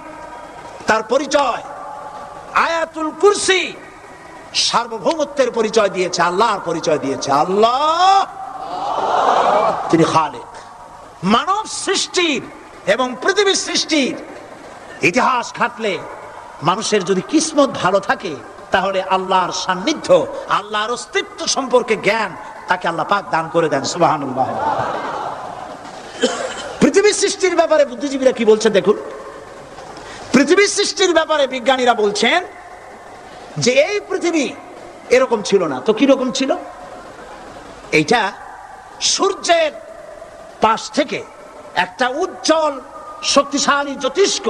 Speaker 1: তার পরিচয় আয়াতুল কুরসি সার্বভৌমত্বের পরিচয় দিয়েছে, আল্লাহর পরিচয় দিয়েছে। আল্লাহ তিনি খালিক। মানব সৃষ্টির এবং পৃথিবীর সৃষ্টির ইতিহাস ঘাটলে মানুষের যদি কিসমত ভালো থাকে তাহলে আল্লাহর সান্নিধ্য, আল্লাহর অস্তিত্ব সম্পর্কে জ্ঞান তাকে আল্লাহ পাক দান করে দেন। সুবহানাল্লাহ। পৃথিবীর সৃষ্টির ব্যাপারে বুদ্ধিজীবীরা কি বলছে দেখুন। পৃথিবীর সৃষ্টির ব্যাপারে বিজ্ঞানীরা বলছেন যে এই পৃথিবী এরকম ছিল না, তো কি রকম ছিল? এইটা সূর্যের পাশ থেকে একটা উজ্জ্বল শক্তিশালী জ্যোতিষ্ক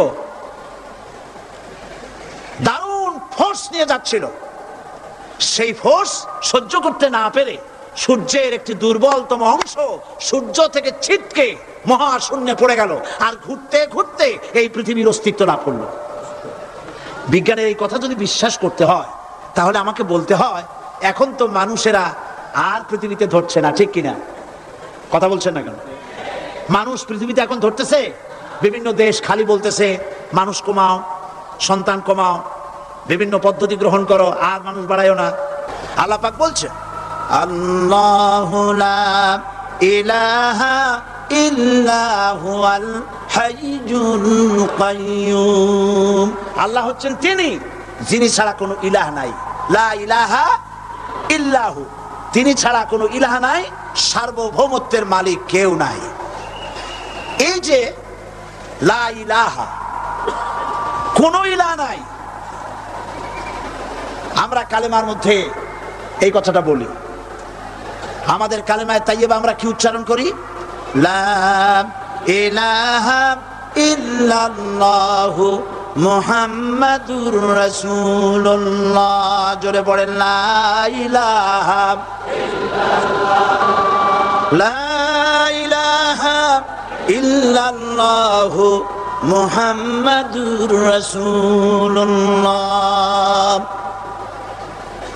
Speaker 1: দারুণ ফোর্স নিয়ে যাচ্ছিল। সেই ফোর্স সহ্য করতে না পেরে সূর্যের একটি দুর্বলতম অংশ সূর্য থেকে ছিটকে মহাশূন্যে পড়ে গেল, আর ঘুরতে ঘুরতে এই পৃথিবীর অস্তিত্ব লাভ করলো। বিজ্ঞানের এই কথা যদি বিশ্বাস করতে হয় তাহলে আমাকে বলতে হয় এখন তো মানুষেরা আর পৃথিবীতে ধরছে না, ঠিক কিনা? কথা বলছেন না কেন? মানুষ পৃথিবীতে এখন ধরতেছে, বিভিন্ন দেশ খালি বলতেছে মানুষ কমাও, সন্তান কমাও, বিভিন্ন পদ্ধতি গ্রহণ করো, আর মানুষ বাড়ায়ও না। আল্লাহ পাক বলছে আল্লাহু লা ইলাহা ইল্লা হুয়াল হাইয়ুল কাইয়্যুম। আল্লাহ হচ্ছেন তিনি যিনি ছাড়া কোনো ইলাহ নাই। লা ইলাহা ইল্লাহু, তিনি ছাড়া কোনো ইলাহ নাই, সার্বভৌমত্বের মালিক কেউ নাই। এই যে লা ইলাহা, কোনো ইলাহ নাই, আমরা কালেমার মধ্যে এই কথাটা বলি। আমাদের কালেমায়ে তাইয়্যিবা আমরা কি উচ্চারণ করি? লা ইলাহা ইল্লাল্লাহু মুহাম্মাদুর রাসূলুল্লাহ। জোরে পড়েন লা ইলাহা ইল্লাল্লাহ, লা ইলাহা ইল্লাল্লাহু মুহাম্মাদুর রাসূলুল্লাহ।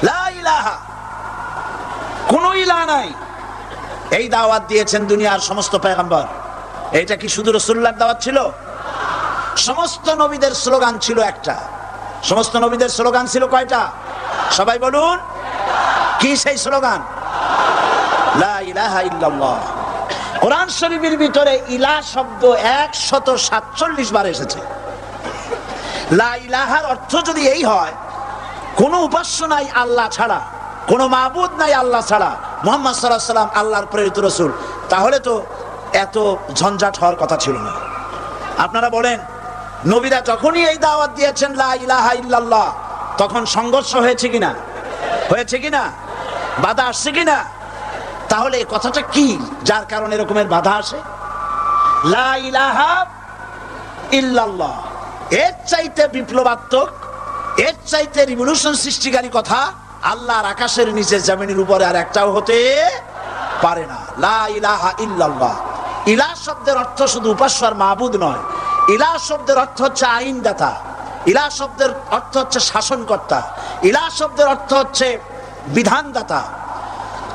Speaker 1: লা ইলাহা, কোন ইলাহ নাই, এই দাওয়াত দিয়েছেন দুনিয়ার সমস্ত পয়গম্বর। এটা কি শুধু রাসূলুল্লাহর দাওয়াত ছিল? সমস্ত নবীদের স্লোগান ছিল একটা। সমস্ত নবীদের স্লোগান ছিল কয়টা? সবাই বলুন, কি সেই স্লোগান? লা ইলাহা ইল্লাল্লাহ। কোরআন শরীফের ভিতরে ইলাহ শব্দ 147 বার এসেছে। লা ইলাহার অর্থ যদি এই হয়, কোন উপাস্য নাই আল্লাহ ছাড়া, কোন মাবুদ নাই আল্লাহ ছাড়া, মুহাম্মদ সাল্লাল্লাহু আলাইহি ওয়াসাল্লাম আল্লাহর প্রেরিত রাসূল, তাহলে তো এত ঝঞ্ঝাট হওয়ার কথা ছিল না। আপনারা বলেন, নবীরা যখনই এই দাওয়াত দিয়েছেন লা ইলাহা ইল্লাল্লাহ, তখন সংঘর্ষ হয়েছে কিনা? হয়েছে কিনা? বাধা আসছে কিনা? তাহলে এই কথাটা কি যার কারণে এরকমের বাধা আসে? লা ইলাহা ইল্লাল্লাহ, এর চাইতে বিপ্লবাত্মক, এর চাইতে রিভলিউশন সৃষ্টিকারী কথা আল্লাহর আকাশের নিচে জমিনের উপরে আর একটাও হতে পারে না। লা ইলাহা ইল্লাল্লাহ। ইলাহ শব্দের অর্থ শুধু উপাস্য আর মাবুদ নয়। ইলাহ শব্দের অর্থ হচ্ছে আইনদাতা, ইলাহ শব্দের অর্থ হচ্ছে শাসনকর্তা, ইলাহ শব্দের অর্থ হচ্ছে বিধানদাতা।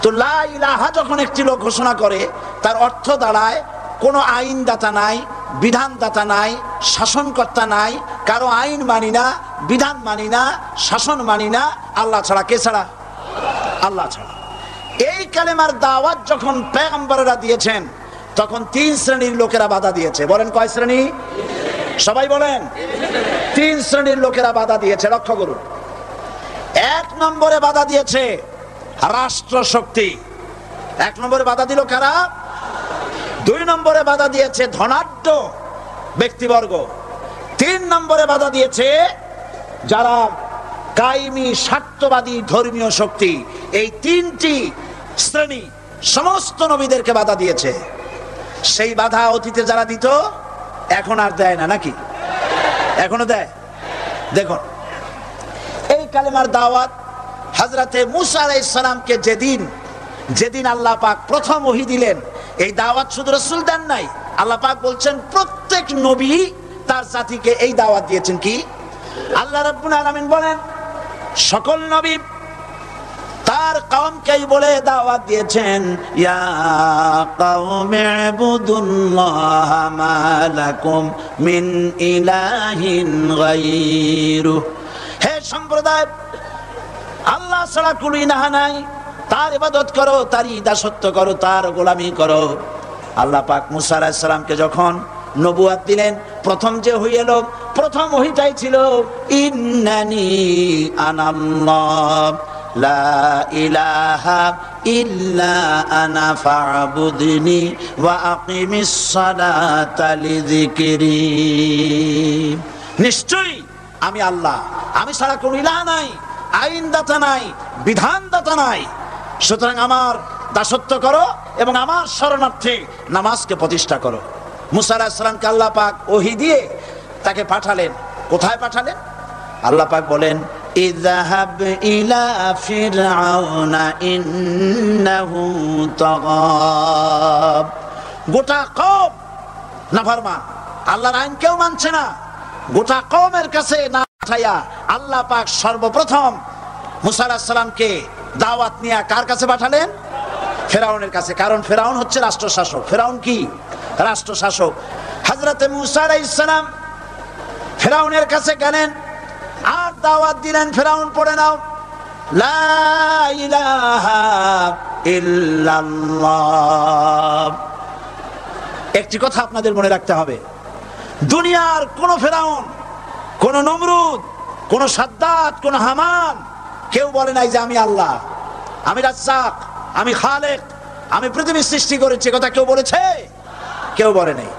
Speaker 1: তো লা ইলাহা যখন একটি লোক ঘোষণা করে, তার অর্থ দাঁড়ায় কোনো আইনদাতা নাই, বিধানদাতা নাই, শাসনকর্তা নাই, কারো আইন মানি না, বিধান মানি না, শাসন মানি না, আল্লাহ ছাড়া। কে ছাড়া? আল্লাহ ছাড়া। এই কালেমার দাওয়াত যখন পয়গম্বররা দিয়েছেন, তখন 3 শ্রেণীর লোকেরা বাধা দিয়েছে। বলেন কয় শ্রেণী? সবাই বলেন। 3 শ্রেণীর লোকেরা বাধা দিয়েছে। লক্ষ্য করুন। 1 নম্বরে বাধা দিয়েছে রাষ্ট্র শক্তি। 1 নম্বরে বাধা দিল কারা? 2 নম্বরে বাধা দিয়েছে ধনাঢ্য ব্যক্তিবর্গ। 3 নম্বরে বাধা দিয়েছে যারা কায়েমি স্বার্থবাদী ধর্মীয় শক্তি। এই 3টি শ্রেণী সমস্ত নবীদেরকে বাধা দিয়েছে। সেই বাধা অতীতে যারা দিত, এখন আর দেয় না নাকি? এখনো দেয়। দেখুন, এই কালেমার দাওয়াত হযরতে মূসা আলাইহিস সালামকে যেদিন আল্লাহ পাক প্রথম ওহী দিলেন, এই দাওয়াত শুধু রাসূল দেন নাই, আল্লাহ পাক বলছেন প্রত্যেক নবী তার জাতিকে এই দাওয়াত দিয়েছেন। কি? আল্লাহ রাব্বুল আলামিন বলেন, সকল নবী তার কওমকেই বলে দাওয়াত দিয়েছেন, ইয়া কওমি ইবুদুল্লাহা মা লাকুম মিন ইলাহিন গায়রু। হে সম্প্রদায়, আল্লাহ ছাড়া কোনো ইলাহ নাই, তার ইবাদত করো, তারই দাসত্ব করো, তার গোলামি করো। আল্লাহ পাক মূসা আলাইহিস সালামকে যখন নবুয়ত দিলেন, প্রথম যে ওহী এলো, প্রথম ওহীটাই ছিল ইন্নানি আনাল্লাহ লা ইলাহা ইল্লা আনা ফা'বুদনি ওয়া আকিমিস সালাতা লিযিকরি। নিশ্চয়ই আমি আল্লাহ, আমি ছাড়া কোনো ইলাহ নাই, আইনদাতা নাই, বিধানদাতা নাই, সুতরাং আমার দাসত্ব করো এবং আমার শরণার্থে নামাজকে প্রতিষ্ঠা করো। মূসা আলাইহিস সালামকে আল্লাহ পাক ওহী দিয়ে তাকে পাঠালেন। কোথায় পাঠালেন? আল্লাহ পাক বলেন, ইযহাব ইলা ফিরআউনা ইন্নাহু তাগা। গোটা কওম নাফরমান, আল্লাহর আইন কেউ মানছে না। গোটা কওমের কাছে না পাঠাইয়া আল্লাহ পাক সর্বপ্রথম মূসা আলাইহিস সালামকে দাওয়াত নিয়ে কার কাছে পাঠালেন? ফেরাউনের কাছে। কারণ ফেরাউন হচ্ছে রাষ্ট্রশাসক। ফেরাউন কি? রাষ্ট্রশাসক। হযরতে মূসা আলাইহিস সালাম ফেরাউনের কাছে গেলেন আর দাওয়াত দিলেন। ফেরাউন পড়ে নাও, লা ইলাহা ইল্লাল্লাহ। একটি কথা আপনাদের মনে রাখতে হবে, দুনিয়ার কোন ফেরাউন, কোন নমরুদ, কোন সাদ্দাত, কোন হামান কেউ বলে নাই যে আমি আল্লাহ, আমি রাজ্জাক, আমি খালেক, আমি পৃথিবী সৃষ্টি করেছি। কথা কেউ বলেছে? কেউ বলে নাই।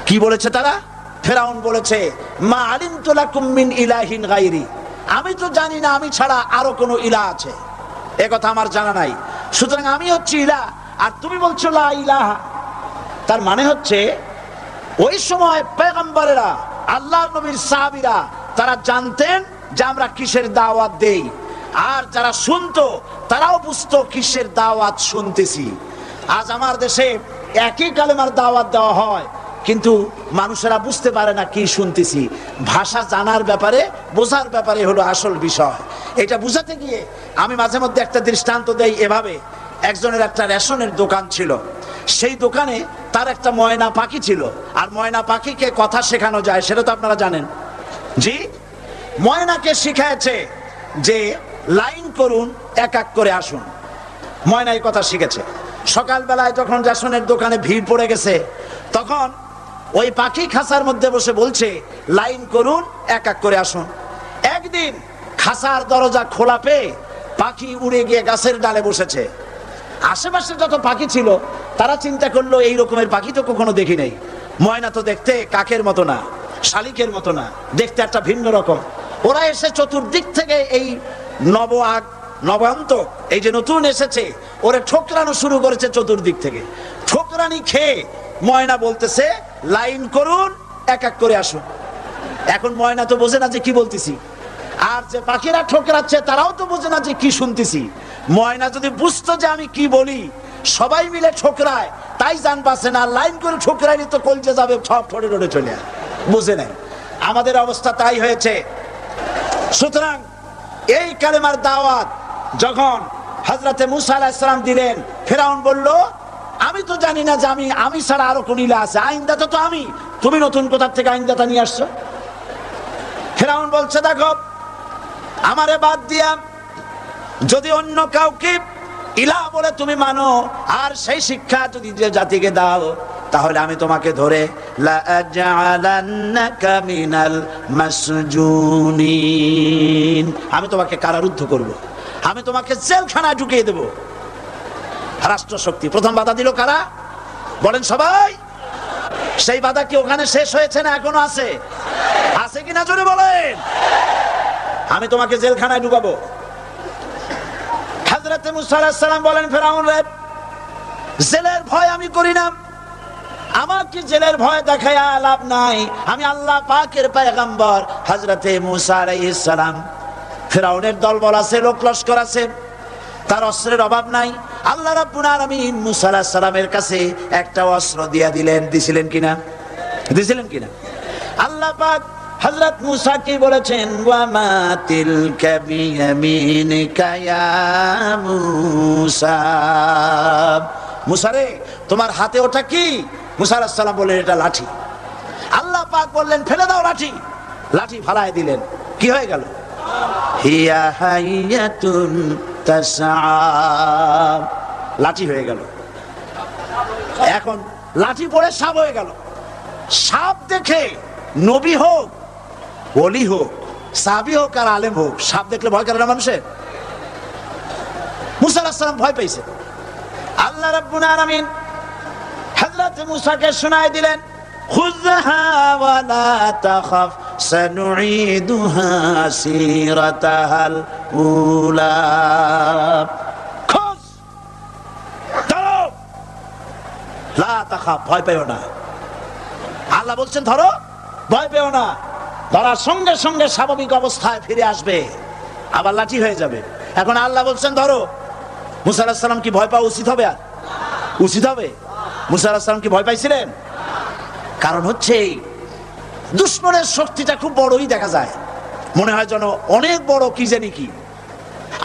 Speaker 1: কি বলেছে তারা? ফেরাউন বলেছে, মা আলিমতু লাকুম মিন ইলাহিন গায়রি। আমি তো জানি না আমি ছাড়া আরো কোনো ইলাহ আছে। এ কথা আমার জানা নাই। সুতরাং আমি হচ্ছি ইলাহ আর তুমি বলছো লা ইলাহা। তার মানে হচ্ছে ওই সময় পয়গম্বরেরা, আল্লাহর নবীর সাহাবীরা তারা জানতেন যে আমরা কিসের দাওয়াত দেই, আর যারা শুনতো তারাও বুঝতো কিসের দাওয়াত শুনতেছি। আজ আমার দেশে একই কালেমার দাওয়াত দেওয়া হয়, কিন্তু মানুষেরা বুঝতে পারে না কি শুনতেছি। ভাষা জানার ব্যাপারে, বোঝার ব্যাপারে হলো আসল বিষয়। এটা বুঝাতে গিয়ে আমি মাঝে মধ্যে একটা দৃষ্টান্ত দেই এভাবে। একজনের একটা রেশনের দোকান ছিল, সেই দোকানে তার একটা ময়না পাখি ছিল। আর ময়না পাখিকে কথা শেখানো যায়, সেটা তো আপনারা জানেন। জি, ময়নাকে শিখাইছে যে লাইন করুন, এক এক করে আসুন। ময়না এই কথা শিখেছে। সকালবেলায় যখন রেশনের দোকানে ভিড় পড়ে গেছে, তখন ওই পাখি খাঁচার মধ্যে বসে বলছে লাইন করুন, এক এক করে আসুন। একদিন খাঁচার দরজা খোলা পেয়ে পাখি উড়ে গিয়ে গাছের ডালে বসেছে। আশেপাশে যত পাখি ছিল তারা চিন্তা করলো এই রকমের পাখি তো কখনো দেখি নাই। ময়না তো দেখতে কাকের মতো না, শালিকের মতো না, দেখতে একটা ভিন্ন রকম। ওরা এসে চতুর্দিক থেকে এই নবান্ত এই যে নতুন এসেছে ওরে ঠোকরানো শুরু করেছে চতুর্দিক থেকে। ঠোকরানি খেয়ে ময়না বলতেছে লাইন করুন, এক এক করে আসুন। এখন ময়না তো বোঝে না যে কি বলতেছি, আর যে পাখিরা ঠোকরাচ্ছে তারাও তো বোঝে না যে কি শুনতেছি। ময়না যদি বুঝতো যে আমি কি বলি, সবাই মিলে ঠোকরায়, তাই জান পাচ্ছে না। লাইন করে ঠোকরাইলে তো কলজে যাবে, সব ঠোঁটে ঠোঁটে চলে বুঝে নাই। আমাদের অবস্থা তাই হয়েছে। সুতরাং এই কালেমার দাওয়াত যখন হযরতে মুসা আলাইহিস সালাম দিলেন, ফেরাউন বলল আমি তো জানি না যে আমি ছাড়া আরো কোন ইলাহ আছে, আইনদাতা তো আমি, তুমি নতুন কোথা থেকে আইনদাতা নিয়ে আসছো? ফেরাউন বলছে দেখো, আমারে বাদ দিয়া যদি অন্য কাউকে ইলাহ বলে তুমি মানো, আর সেই শিক্ষা যদি যে জাতিকে দাও, তাহলে আমি তোমাকে ধরে লা আজআলান্নাকা মিনাল মাসজুনিন, আমি তোমাকে কারারুদ্ধ করব, আমি তোমাকে জেলখানায় ঢুকিয়ে দেব। রাষ্ট্রশক্তি প্রথম বাধা দিল কারা? বলেন সবাই। সেই বাধা কি ওখানে শেষ হয়েছে না এখনো আছে? আছে কিনা জোরে বলেন। আমি তোমাকে জেলখানায় ঢুকাবো। হযরত মুসা আলাইহিস সালাম বলেন ফেরাউন রে, জেলের ভয় আমি করি না, আমাকে জেলের ভয় দেখায়া লাভ নাই, আমি আল্লাহ পাকের পয়গম্বর হযরত মুসা আলাইহিস সালাম। ফেরাউনের দলবল আছে, লোক লস্কর আছে, তার অস্ত্রের অভাব নাই। আল্লাহ রাব্বুল আলামিন মুসা আলাইহিস সালামের কাছে একটা অস্ত্র দিয়া দিলেন। দিছিলেন কিনা? আল্লাহ পাক হযরত মুসা কি বলেছেন? ওয়া মা তিলকা বিয়ামিনিকা ইয়া মুসা, মুসা রে তোমার হাতে ওটা কি? মুসা আলাইহিস সালাম বললেন এটা লাঠি। আল্লাহ পাক বললেন ফেলে দাও লাঠি। লাঠি ফালায় দিলেন, কি হয়ে গেল? হিয়া হাইয়াতুন তাসআ, লাঠি হয়ে গেল। এখন লাঠি পড়ে সাপ হয়ে গেল। সাপ দেখে নবী হোক, ওলি হোক, সাহাবী হোক আর আলেম হোক, সাপ দেখলে ভয় করে না মানুষের? মুসা আলাইহিস সালাম ভয় পেয়েছে। আল্লাহ রাব্বুল আলামিন হযরত মুসাকে শোনায় দিলেন, খুযহা ওয়া লা তাখাফ সানুঈদুহা সিরাতাহাল উলা, খোঁজ ধরো, লা তাখাফ, ভয় পেও না। আল্লাহ বলছেন ধরো, ভয় পেও না। ধরার সঙ্গে সঙ্গে স্বাভাবিক অবস্থায় ফিরে আসবে, আবার লাঠি হয়ে যাবে। এখন আল্লাহ বলছেন ধরো। মুসা আলাইহিস সালাম কি ভয় পাওয়া উচিত হবে? আর উচিত হবে? মুসা আলাইহিস সালাম কি ভয় পাইছিলেন? কারণ হচ্ছে দুশমনের শক্তিটা খুব বড়ই দেখা যায়, মনে হয় যেন অনেক বড় কি জানি কি।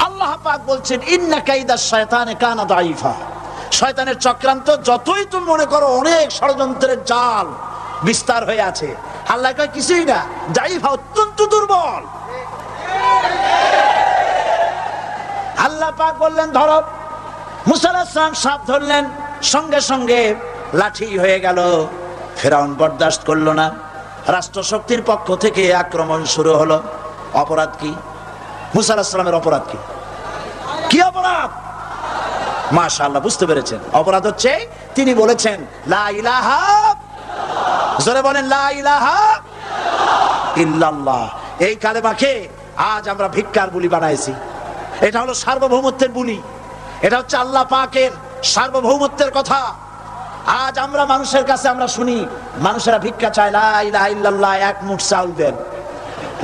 Speaker 1: আল্লাহ পাক বলছেন ইন্না কাইদাশ শায়তানে কানা দাঈফা, শয়তানের চক্রান্ত যতই তুমি মনে করো অনেক ষড়যন্ত্রের জাল বিস্তার হয়ে আছে, আল্লাহ কয় কিছুই না, দাঈফা অত্যন্ত দুর্বল। আল্লাহ পাক বললেন ধরো। মুসা আলাইহিস সালাম সাপ ধরলেন, সঙ্গে সঙ্গে লাঠি হয়ে গেল। ফেরাউন বরদাস্ত করলো না, রাষ্ট্রশক্তির পক্ষ থেকে আক্রমণ শুরু হলো। অপরাধ কি? মুসা আলাইহিস সালামের অপরাধ কি? কি অপরাধ? মাশাআল্লাহ বুঝতে পেরেছেন। অপরাধ হচ্ছে তিনি বলেছেন লা ইলাহা, জোরে বলেন লা ইলাহা ইল্লাল্লাহ। এই কালেমাকে আজ আমরা ভিক্ষার বুলি বানাইছি। এটা হলো সার্বভৌমত্বের বুলি, এটা হচ্ছে আল্লাহ পাকের সার্বভৌমত্বের কথা। আজ আমরা মানুষের কাছে আমরা শুনি মানুষেরা ভিক্ষা চায়, লা ইলাহা ইল্লাল্লাহ, এক মুঠ চাউল দেন,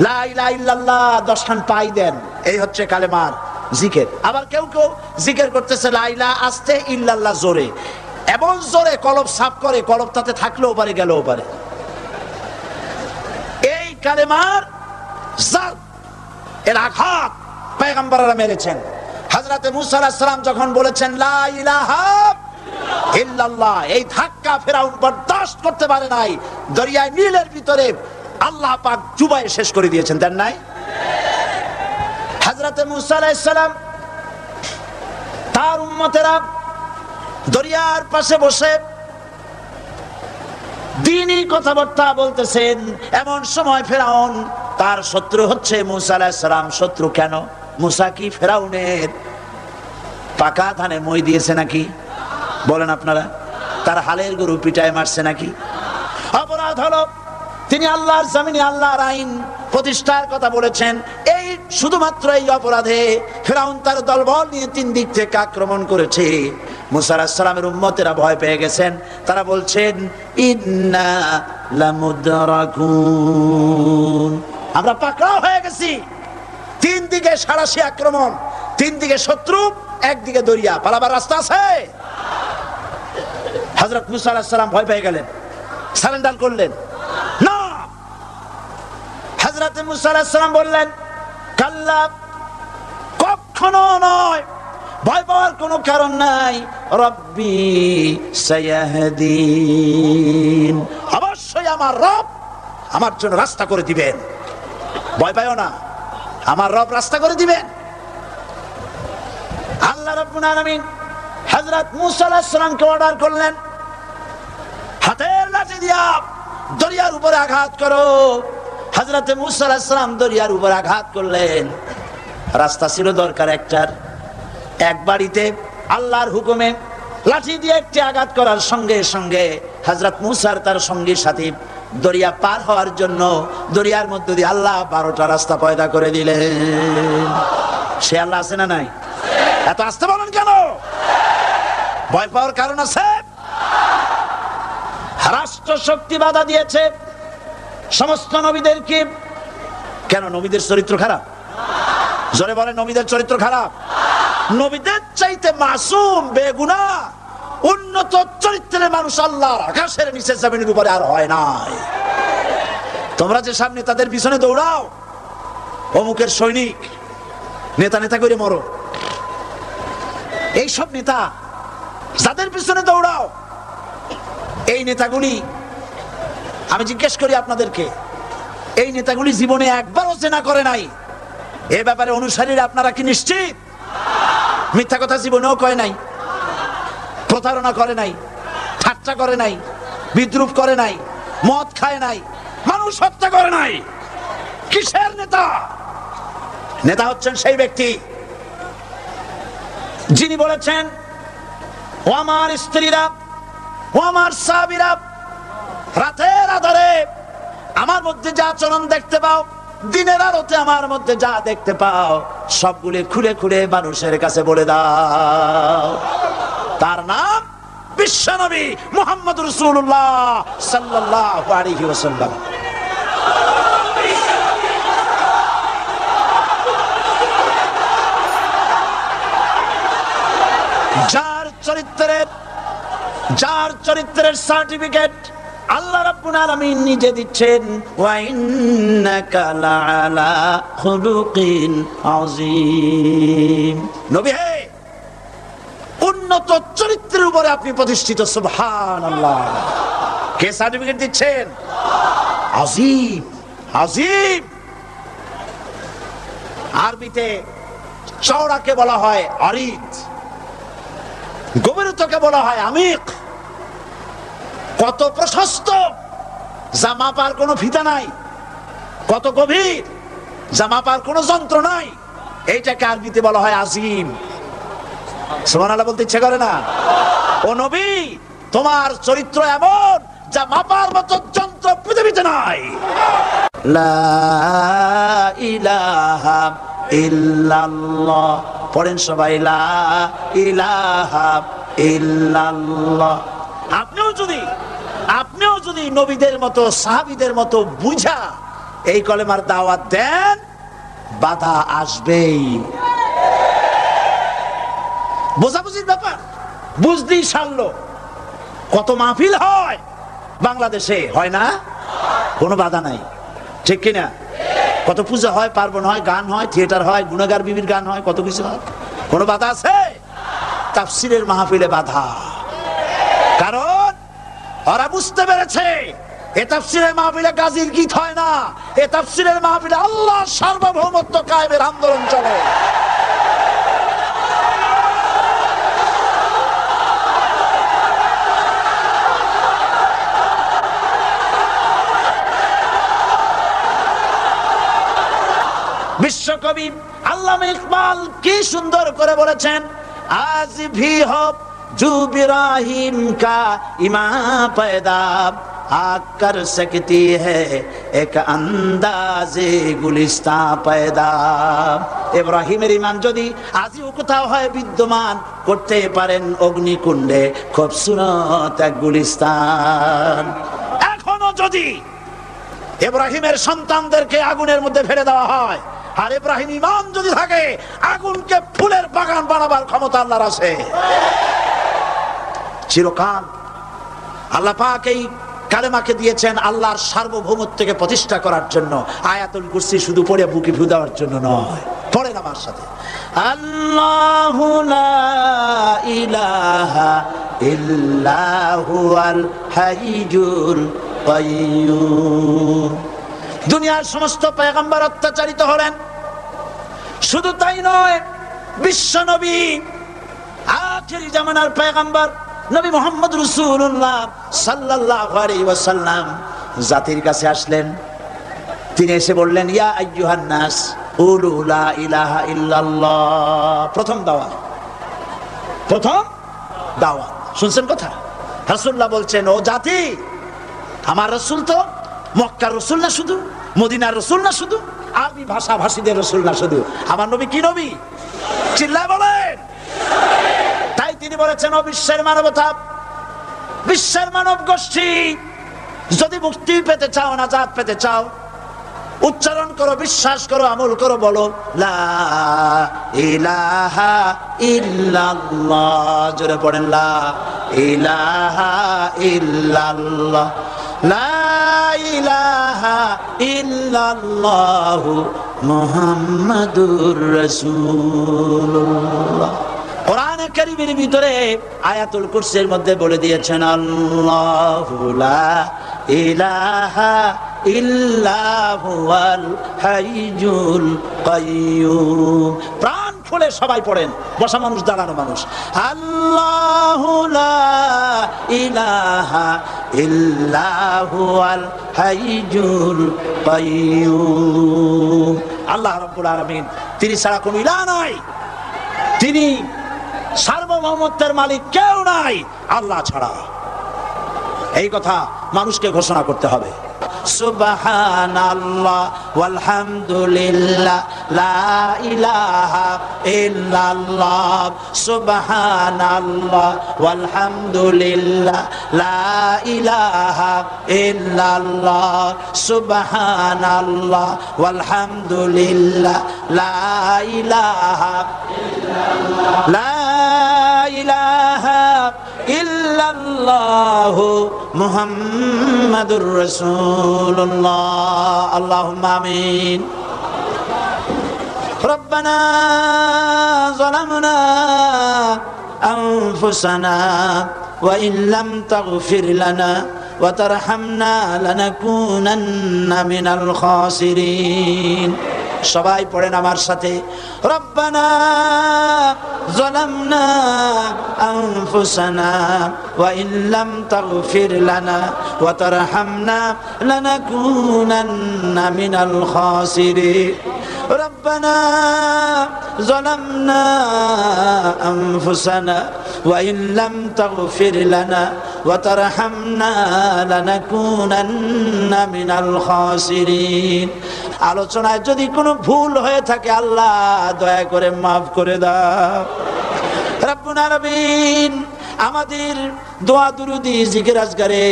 Speaker 1: লা ইলাহা ইল্লাল্লাহ 10 খান পাই দেন, এই হচ্ছে কালেমার জিকির। আবার কেউ কেউ জিকির করতেছে লা ইলাহা আস্তে, ইল্লাল্লাহ জোরে, এমন জোরে কলব সাফ করে, কলব তাতে থাকলেও পারে গেলেও পারে। এই কালেমার জাত এর আঘাত পয়গম্বররা মেরেছেন। হযরত মুসা আলাইহিস সালাম যখন বলেছেন লা ইলাহা ইল্লাল্লাহ, এই ধাক্কা ফেরাউন বরদাশত করতে পারে নাই, দরিয়ায় নীলের ভিতরে আল্লাহ পাক চুবায়ে শেষ করে দিয়েছেন, দেন নাই? হযরত মুসা আলাইহিস সালাম তার উম্মতেরা দরিয়ার পাশে বসে দ্বীনি কথাবার্তা বলতেছেন, এমন সময় ফেরাউন, তার শত্রু হচ্ছে মুসা আলাইহিস সালাম। শত্রু কেন? মুসা কি ফেরাউনের পাকা ধানে মই দিয়েছে নাকি? বলেন আপনারা, তার হালের গরু পিটায় মারছে নাকি? অপরাধ হলো তিনি আল্লাহর জমিনে আল্লাহর আইন প্রতিষ্ঠার কথা বলেছেন। এই শুধুমাত্র এই অপরাধে ফেরাউন তার দলবল নিয়ে 3 দিক থেকে আক্রমণ করেছে। মুসা আলাইহিস সালামের উম্মতেরা ভয় পেয়ে গেছেন, তারা বলছেন ইন্না লামুদরাকুন, আমরা পাকড়াও হয়ে গেছি। 3 দিকে সারাশি আক্রমণ, 3 দিকে শত্রু, একদিকে দরিয়া, পালাবার রাস্তা আছে? হযরত মুসা আলাইহিস সালাম ভয় পেয়ে গেলেন, সারেন্ডার করলেন না। হযরত মুসা আলাইহিস সালাম বললেন কাল্লা, কখনো নয়, ভয় পাওয়ার কোনো কারণ নাই, রব্বি সায়াহদিন, অবশ্যই আমার রব আমার জন্য রাস্তা করে দিবেন, ভয় পাইও না, আমার রব রাস্তা করে দিবেন। আল্লাহ রাব্বুল আলামিন হযরত মুসা আলাইহিস সালামকে অর্ডার করলেন, হাতের লাঠি দিয়া দরিয়ার উপরে আঘাত করো। হযরত মুসা আলাইহিস সালাম দরিয়ার উপরে আঘাত করলেন। রাস্তা ছিল দরকার একটার, এক বাড়িতে আল্লাহর হুকুমে লাঠি দিয়ে একটি আঘাত করার সঙ্গে সঙ্গে হযরত মুসার তার সঙ্গীর সাথে দরিয়া পার হওয়ার জন্য দরিয়ার মধ্যে দিয়ে আল্লাহ 12টা রাস্তা পয়দা করে দিলেন। সে আল্লাহ আছে না নাই? এত আসতে বলেন কেন? ভয় পাওয়ার কারণ আছে? রাষ্ট্র শক্তি বাধা দিয়েছে সমস্ত নবীদেরকে। কেন? নবীদের চরিত্র খারাপ? জোরে বলে, নবীদের চরিত্র খারাপ? নবীদের চাইতে মাসুম বেগুনাহ উন্নত চরিত্রের মানুষ আল্লাহর আকাশের নিচে জমিনের উপরে আর হয় নাই। তোমরা যে সামনে তাদের পিছনে দৌড়াও, অমুকের সৈনিক, নেতা নেতা করে মরো, এই সব নেতা যাদের পিছনে দৌড়াও, এই নেতাগুলি, আমি জিজ্ঞেস করি আপনাদেরকে, এই নেতাগুলি জীবনে একবারও জেনা করে নাই? এ ব্যাপারে অনুসারীরা আপনারা কি নিশ্চিত? মিথ্যা কথা জীবনেও কয় নাই, প্রতারণা করে নাই, ঠাট্টা করে নাই, বিদ্রুপ করে নাই, মদ খায় নাই, মানুষ হত্যা করে নাই। কিসের নেতা? নেতা হচ্ছেন সেই ব্যক্তি যিনি বলেছেন, ও আমার স্ত্রীরা, ও আমার সাহাবীরা, রাতের আধারে আমার মধ্যে যা আচরণ দেখতে পাও, দিনের আলোতে আমার মধ্যে যা দেখতে পাও, সবগুলি খুলে খুলে মানুষের কাছে বলে দাও। তার নাম বিশ্বনবী মুহাম্মদ রাসূলুল্লাহ সাল্লাল্লাহু আলাইহি ওয়াসাল্লাম। যার চরিত্রের সার্টিফিকেট আল্লাহ রাব্বুল আলামিন নিজে দিচ্ছেন, ওয়া ইন্নাকা লাআলা খুলুকিন আযীম। নবী হে, উন্নত চরিত্রের উপরে আপনি প্রতিষ্ঠিত। সুবহানাল্লাহ। কে সার্টিফিকেট দিচ্ছেন? আযীম, আযীম। আরবিতে চওড়াকে বলা হয় আরিদ, গভীরতাকে বলা হয় আমিক। কত প্রশস্ত, যা মাপার কোনো ফিতা নাই, কত গভীর, যা মাপার কোনো যন্ত্র নাই, এইটাকে আরবিতে বলা হয় আজিম। সুবহানাল্লাহ বলতে ইচ্ছে করে না? ও নবী, তোমার চরিত্র এমন যা মাপার মতো যন্ত্র পৃথিবীতে নাই। লা ইলাহা ইল্লাল্লাহ। পড়েন সবাই লা ইলাহা ইল্লাল্লাহ। আপনিও যদি নবীদের মতো সাহাবীদের মতো বুঝা এই কলেমার দাওয়াত দেন, বাধা আসবেই। বোঝাবুঝির ব্যাপার, বুঝতেই সারলো। কত মাহফিল হয় বাংলাদেশে, হয় না? কোনো বাধা নাই, ঠিক কিনা? কত পূজা হয়, পার্বণ হয়, গান হয়, থিয়েটার হয়, গুণাগার বিবির গান হয়, কত কিছু হয়। কোনো বাধা আছে? তাফসীরের মাহফিলে বাধা। কারণ ওরা বুঝতে পেরেছে এ তাফসীরের মাহফিলে গাজীর গীত হয় না, এ তাফসীরের মাহফিলে আল্লাহর সার্বভৌমত্ব কায়েমের আন্দোলন চলে। বিশ্বকবি আল্লামা ইকবাল কি সুন্দর করে বলেছেন, আজ ভি হো জু বিরাহিম কা ইমা पैदा आकर सकती है एक अंदाजे गुलिस्ता पैदा। ইব্রাহিমের ঈমান যদি আজও কোথাও হয় বিদ্যমান, করতে পারেন অগ্নিকুণ্ডে খুবসুরত এক গুলিস্তান। এখনো যদি ইব্রাহিমের সন্তানদেরকে আগুনের মধ্যে ফেলে দেওয়া হয়, আর ইব্রাহিম ঈমান যদি থাকে, আগুনকে ফুলের বাগান বানাবার ক্ষমতা আল্লাহর আছে। চিরকাল আল্লাহ পাক এই কালেমাকে দিয়েছেন আল্লাহর সার্বভৌমত্বকে প্রতিষ্ঠা করার জন্য। আয়াতুল কুরসি শুধু পড়ে বুকে ফু দেওয়ার জন্য নয়। পড়েন আমার সাথে, আল্লাহু লা ইলাহা ইল্লাহু আল হাইয়ুল কাইয়্যুম। দুনিয়ার সমস্ত পয়গম্বর অত্যাচারিত হলেন, শুধু তাই নয়, বিশ্ব নবী আখিরি জামানার পয়গম্বর নবী মুহাম্মদ রাসূলুল্লাহ সাল্লাল্লাহু আলাইহি ওয়াসাল্লাম জাতির কাছে আসলেন। তিনি এসে বললেন, ইয়া আইয়ুহান নাস কুলু লা ইলাহা ইল্লাল্লাহ। প্রথম দাওয়াত শুনছেন কথা? রাসূলুল্লাহ বলছেন, ও জাতি, আমার রাসূল তো মক্কার রাসূল না শুধু, মদিনার রাসূল না শুধু, আরবি ভাষা ভাষীদের রাসূল না শুধু, আমার নবী কি নবী? চিল্লায় বলেন। তাই তিনি বলেছেন, ও বিশ্বের মানবতা, বিশ্বের মানব গোষ্ঠী, যদি মুক্তি পেতে চাও, নাজাত পেতে চাও, উচ্চারণ করো, বিশ্বাস করো, আমল করো, বলো লা ইলাহা ইল্লাল্লাহ। জোরে পড়েন, লা ইলাহা ইল্লাল্লাহ, লা ইলাহা ইল্লাল্লাহু মুহাম্মাদুর রাসূলুল্লাহ। কোরআনে কারীমের ভিতরে আয়াতুল কুরসির মধ্যে বলে দিয়েছেন, আল্লাহু লা ইলাহা ইল্লাহু আল হাইয়ুল কাইয়্যুম। প্রাণ খুলে সবাই পড়েন, বসা মানুষ, দাঁড়ানো মানুষ, আল্লাহু লা ইলাহা ইল্লাহু আল হাইয়ুল কাইয়্যুম। আল্লাহ রাব্বুল আলামিন, তিনি ছাড়া কোনো ইলাহ নাই, তিনি সার্বভৌমত্বের মালিক কেউ নাই আল্লাহ ছাড়া। এই কথা মানুষকে ঘোষণা করতে হবে। সুবহানাল্লাহ ওয়ালহামদুলিল্লাহ লা ইলাহা ইল্লাল্লাহ, সুবহানাল্লাহ ওয়ালহামদুলিল্লাহ লা ইলাহা ইল্লাল্লাহ, সুবহানাল্লাহ ওয়ালহামদুলিল্লাহ লা ইলাহা ইল্লাল্লাহ, লা ইলাহা ইল্লাল্লাহু মুহাম্মাদুর রাসূলুল্লাহ। আল্লাহুম্মা আমিন। রব্বানা যালামনা আনফুসানা ওয়া ইন লাম তাগফির লানা ওয়া তারহামনা লানাকুনান্না মিনাল খাসিরিন। সবাই পড়েন আমার সাথে, রব্বানা যালামনা আনফুসানা ওয়া ইন লাম তাগফির লানা ওয়া তারহামনা লানাকুনান্না মিনাল খাসিরিন। রব্বানা যালামনা আনফুসানা ওয়া ইন লাম তাগফির লানা ওয়া তারহামনা লানাকুনান্না মিনাল খাসিরিন। আলোচনায় যদি কোনো ভুল হয়ে থাকে আল্লাহ দয়া করে মাফ করে দাও। রব্বুল আলামিন আমাদের দোয়া দুরুদি জিকির আজগারে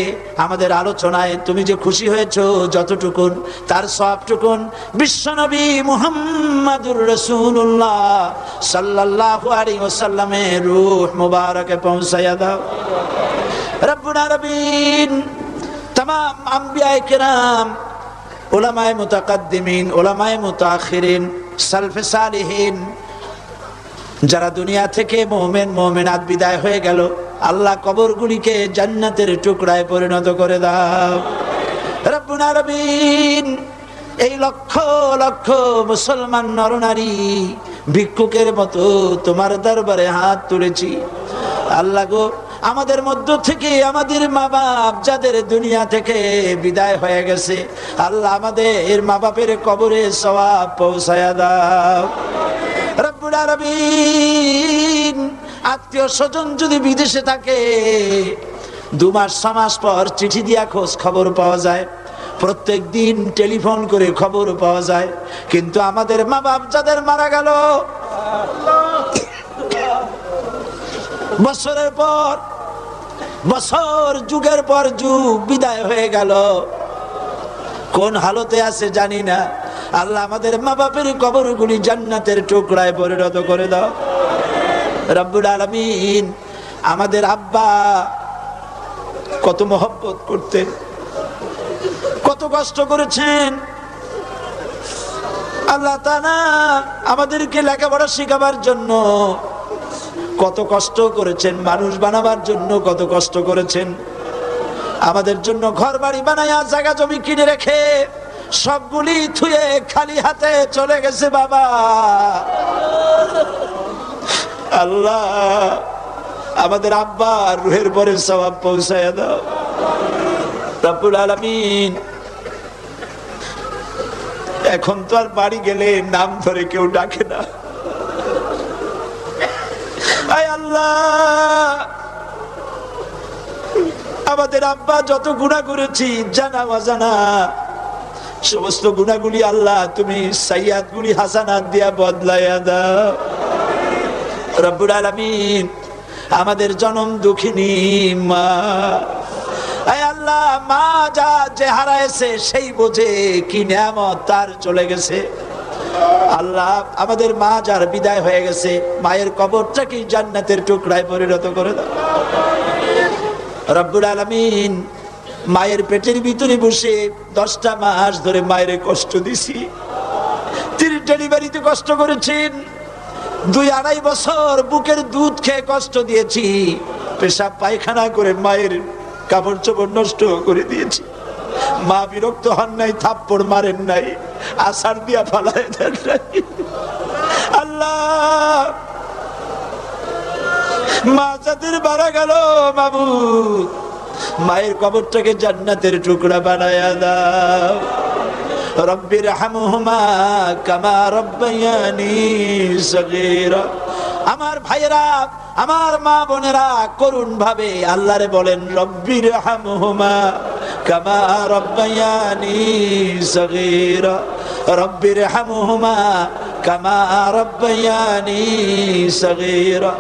Speaker 1: আমাদের আলোচনায় তুমি যে খুশি হয়েছো যতটুকুন তার সবটুকুন বিশ্বনবী মুহাম্মাদুর রাসূলুল্লাহ সাল্লাল্লাহু আলাইহি ওয়াসাল্লামের রূহ মুবারকে পৌঁছায়া দাও। রব্বুল আলামিন तमाम আম্বিয়ায়ে কেরাম, উলামায়ে মুতাকাদ্দিমিন, উলামায়ে মুতাআখিরিন, সালফে সালিহিন যারা দুনিয়া থেকে মুমিন মুমিনাত বিদায় হয়ে গেল, আল্লাহ কবরগুলিকে জান্নাতের টুকরায় পরিণত করে দাও। রব্বুল আলামিন এই লক্ষ লক্ষ মুসলমান নরনারী ভিক্ষুকের মতো তোমার দরবারে হাত তুলেছি। আল্লাহ গো, আমাদের মধ্য থেকে আমাদের মা বাপ যাদের দুনিয়া থেকে বিদায় হয়ে গেছে, আল্লাহ আমাদের মা বাপের কবরে সওয়াব পৌঁছায়া দাও। রব্বুল আলামিন আত্মীয় স্বজন যদি বিদেশে থাকে 2 মাস 6 মাস পর চিঠি দিয়া খোঁজ খবর পাওয়া যায়, প্রত্যেক দিন টেলিফোন করে খবর পাওয়া যায়, কিন্তু আমাদের মা বাপ যাদের মারা গেল বছরের পর বছর যুগের পর যুগ বিদায় হয়ে গেল, কোন হালতে আছে জানি না। আল্লাহ আমাদের মা বাপের কবরগুলি জান্নাতের টুকরায় পরিণত করে দাও। রব্বুল আলামিন আমাদের আব্বা কত মহব্বত করতেন, কত কষ্ট করেছেন। আল্লাহ তাআলা আমাদেরকে লেখাপড়া শেখাবার জন্য কত কষ্ট করেছেন, মানুষ বানাবার জন্য কত কষ্ট করেছেন। আমাদের জন্য ঘর বাড়ি বানায়া জায়গা জমি কিনে রেখে সবগুলি থুয়ে খালি হাতে চলে গেছে বাবা। আল্লাহ আমাদের আব্বার রুহের পরে সওয়াব পৌঁছায়া দাও। রব্বুল আলামিন এখন তো আর বাড়ি গেলে নাম ধরে কেউ ডাকে না। আয় আল্লাহ, আমাদের আব্বা যত গুনাহ করেছি জানা অজানা সমস্ত গুনাহগুলি আল্লাহ তুমি সাইয়্যাতগুলি হাসানাত দিয়া বদলায়া দাও। রব্বুল আলামিন আমাদের জনম দুঃখিনী মা, আয় আল্লাহ মা যা যে হারাইছে সেই বোঝে কি নিয়ামত তার চলে গেছে। আল্লাহ আমাদের মা যার বিদায় হয়ে গেছে, মায়ের কবরটাকে জান্নাতের টুকরায় পরিণত করে দাও। রব্বুল আলামিন মায়ের পেটের ভিতরে বসে 10টা মাস ধরে মায়ের কষ্ট দিছি, তিনি ডেলিভারিতে কষ্ট করেছেন, 2-2.5 বছর বুকের দুধ খেয়ে কষ্ট দিয়েছি, পেশাব পায়খানা করে মায়ের কাপড় চোপড় নষ্ট করে দিয়েছি। মা বিরক্ত হন নাই, থাপ্পড় মারেন নাই, আছাড় দিয়া ফালায় দেন নাই। আল্লাহ মা যাদের মারা গেল মাবুদ মায়ের কবরটাকে জান্নাতের টুকরা বানায়া দাও। রব্বির হামহুমা কামা রব্বায়ানি সগীরা। আমার ভাইয়েরা, আমার মা বোনেরা করুণ ভাবে আল্লাহরে বলেন রব্বির হামহুমা কামা রব্বায়ানি সগীরা, রব্বির হামহুমা কামা রব্বায়ানি সগীরা।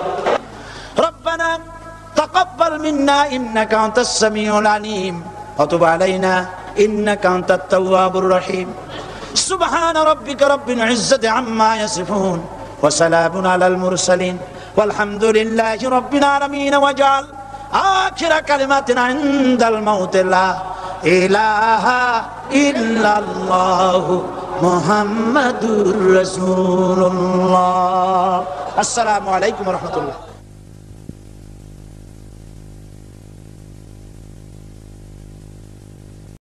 Speaker 1: রব্বানা তাকাব্বাল মিন্না ইন্নাকা আনতাস সামিউল আলিম ওয়া তুব আলাইনা ইন্নাকা আনতাত তাওয়াবুর রহিম। সুবহান রাব্বিকা রাব্বিল ইজ্জাতি আম্মা ইয়াসিফুন ওয়া সালামুন আলাল মুরসালিন ওয়ালহামদুলিল্লাহি রাব্বিল আলামিন। ওয়াজআল আখিরা কালিমাতিনা ইনদাল মাউত লা ইলাহা ইল্লাল্লাহু মুহাম্মাদুর রাসূলুল্লাহ। আসসালামু আলাইকুম ওয়া রাহমাতুল্লাহ।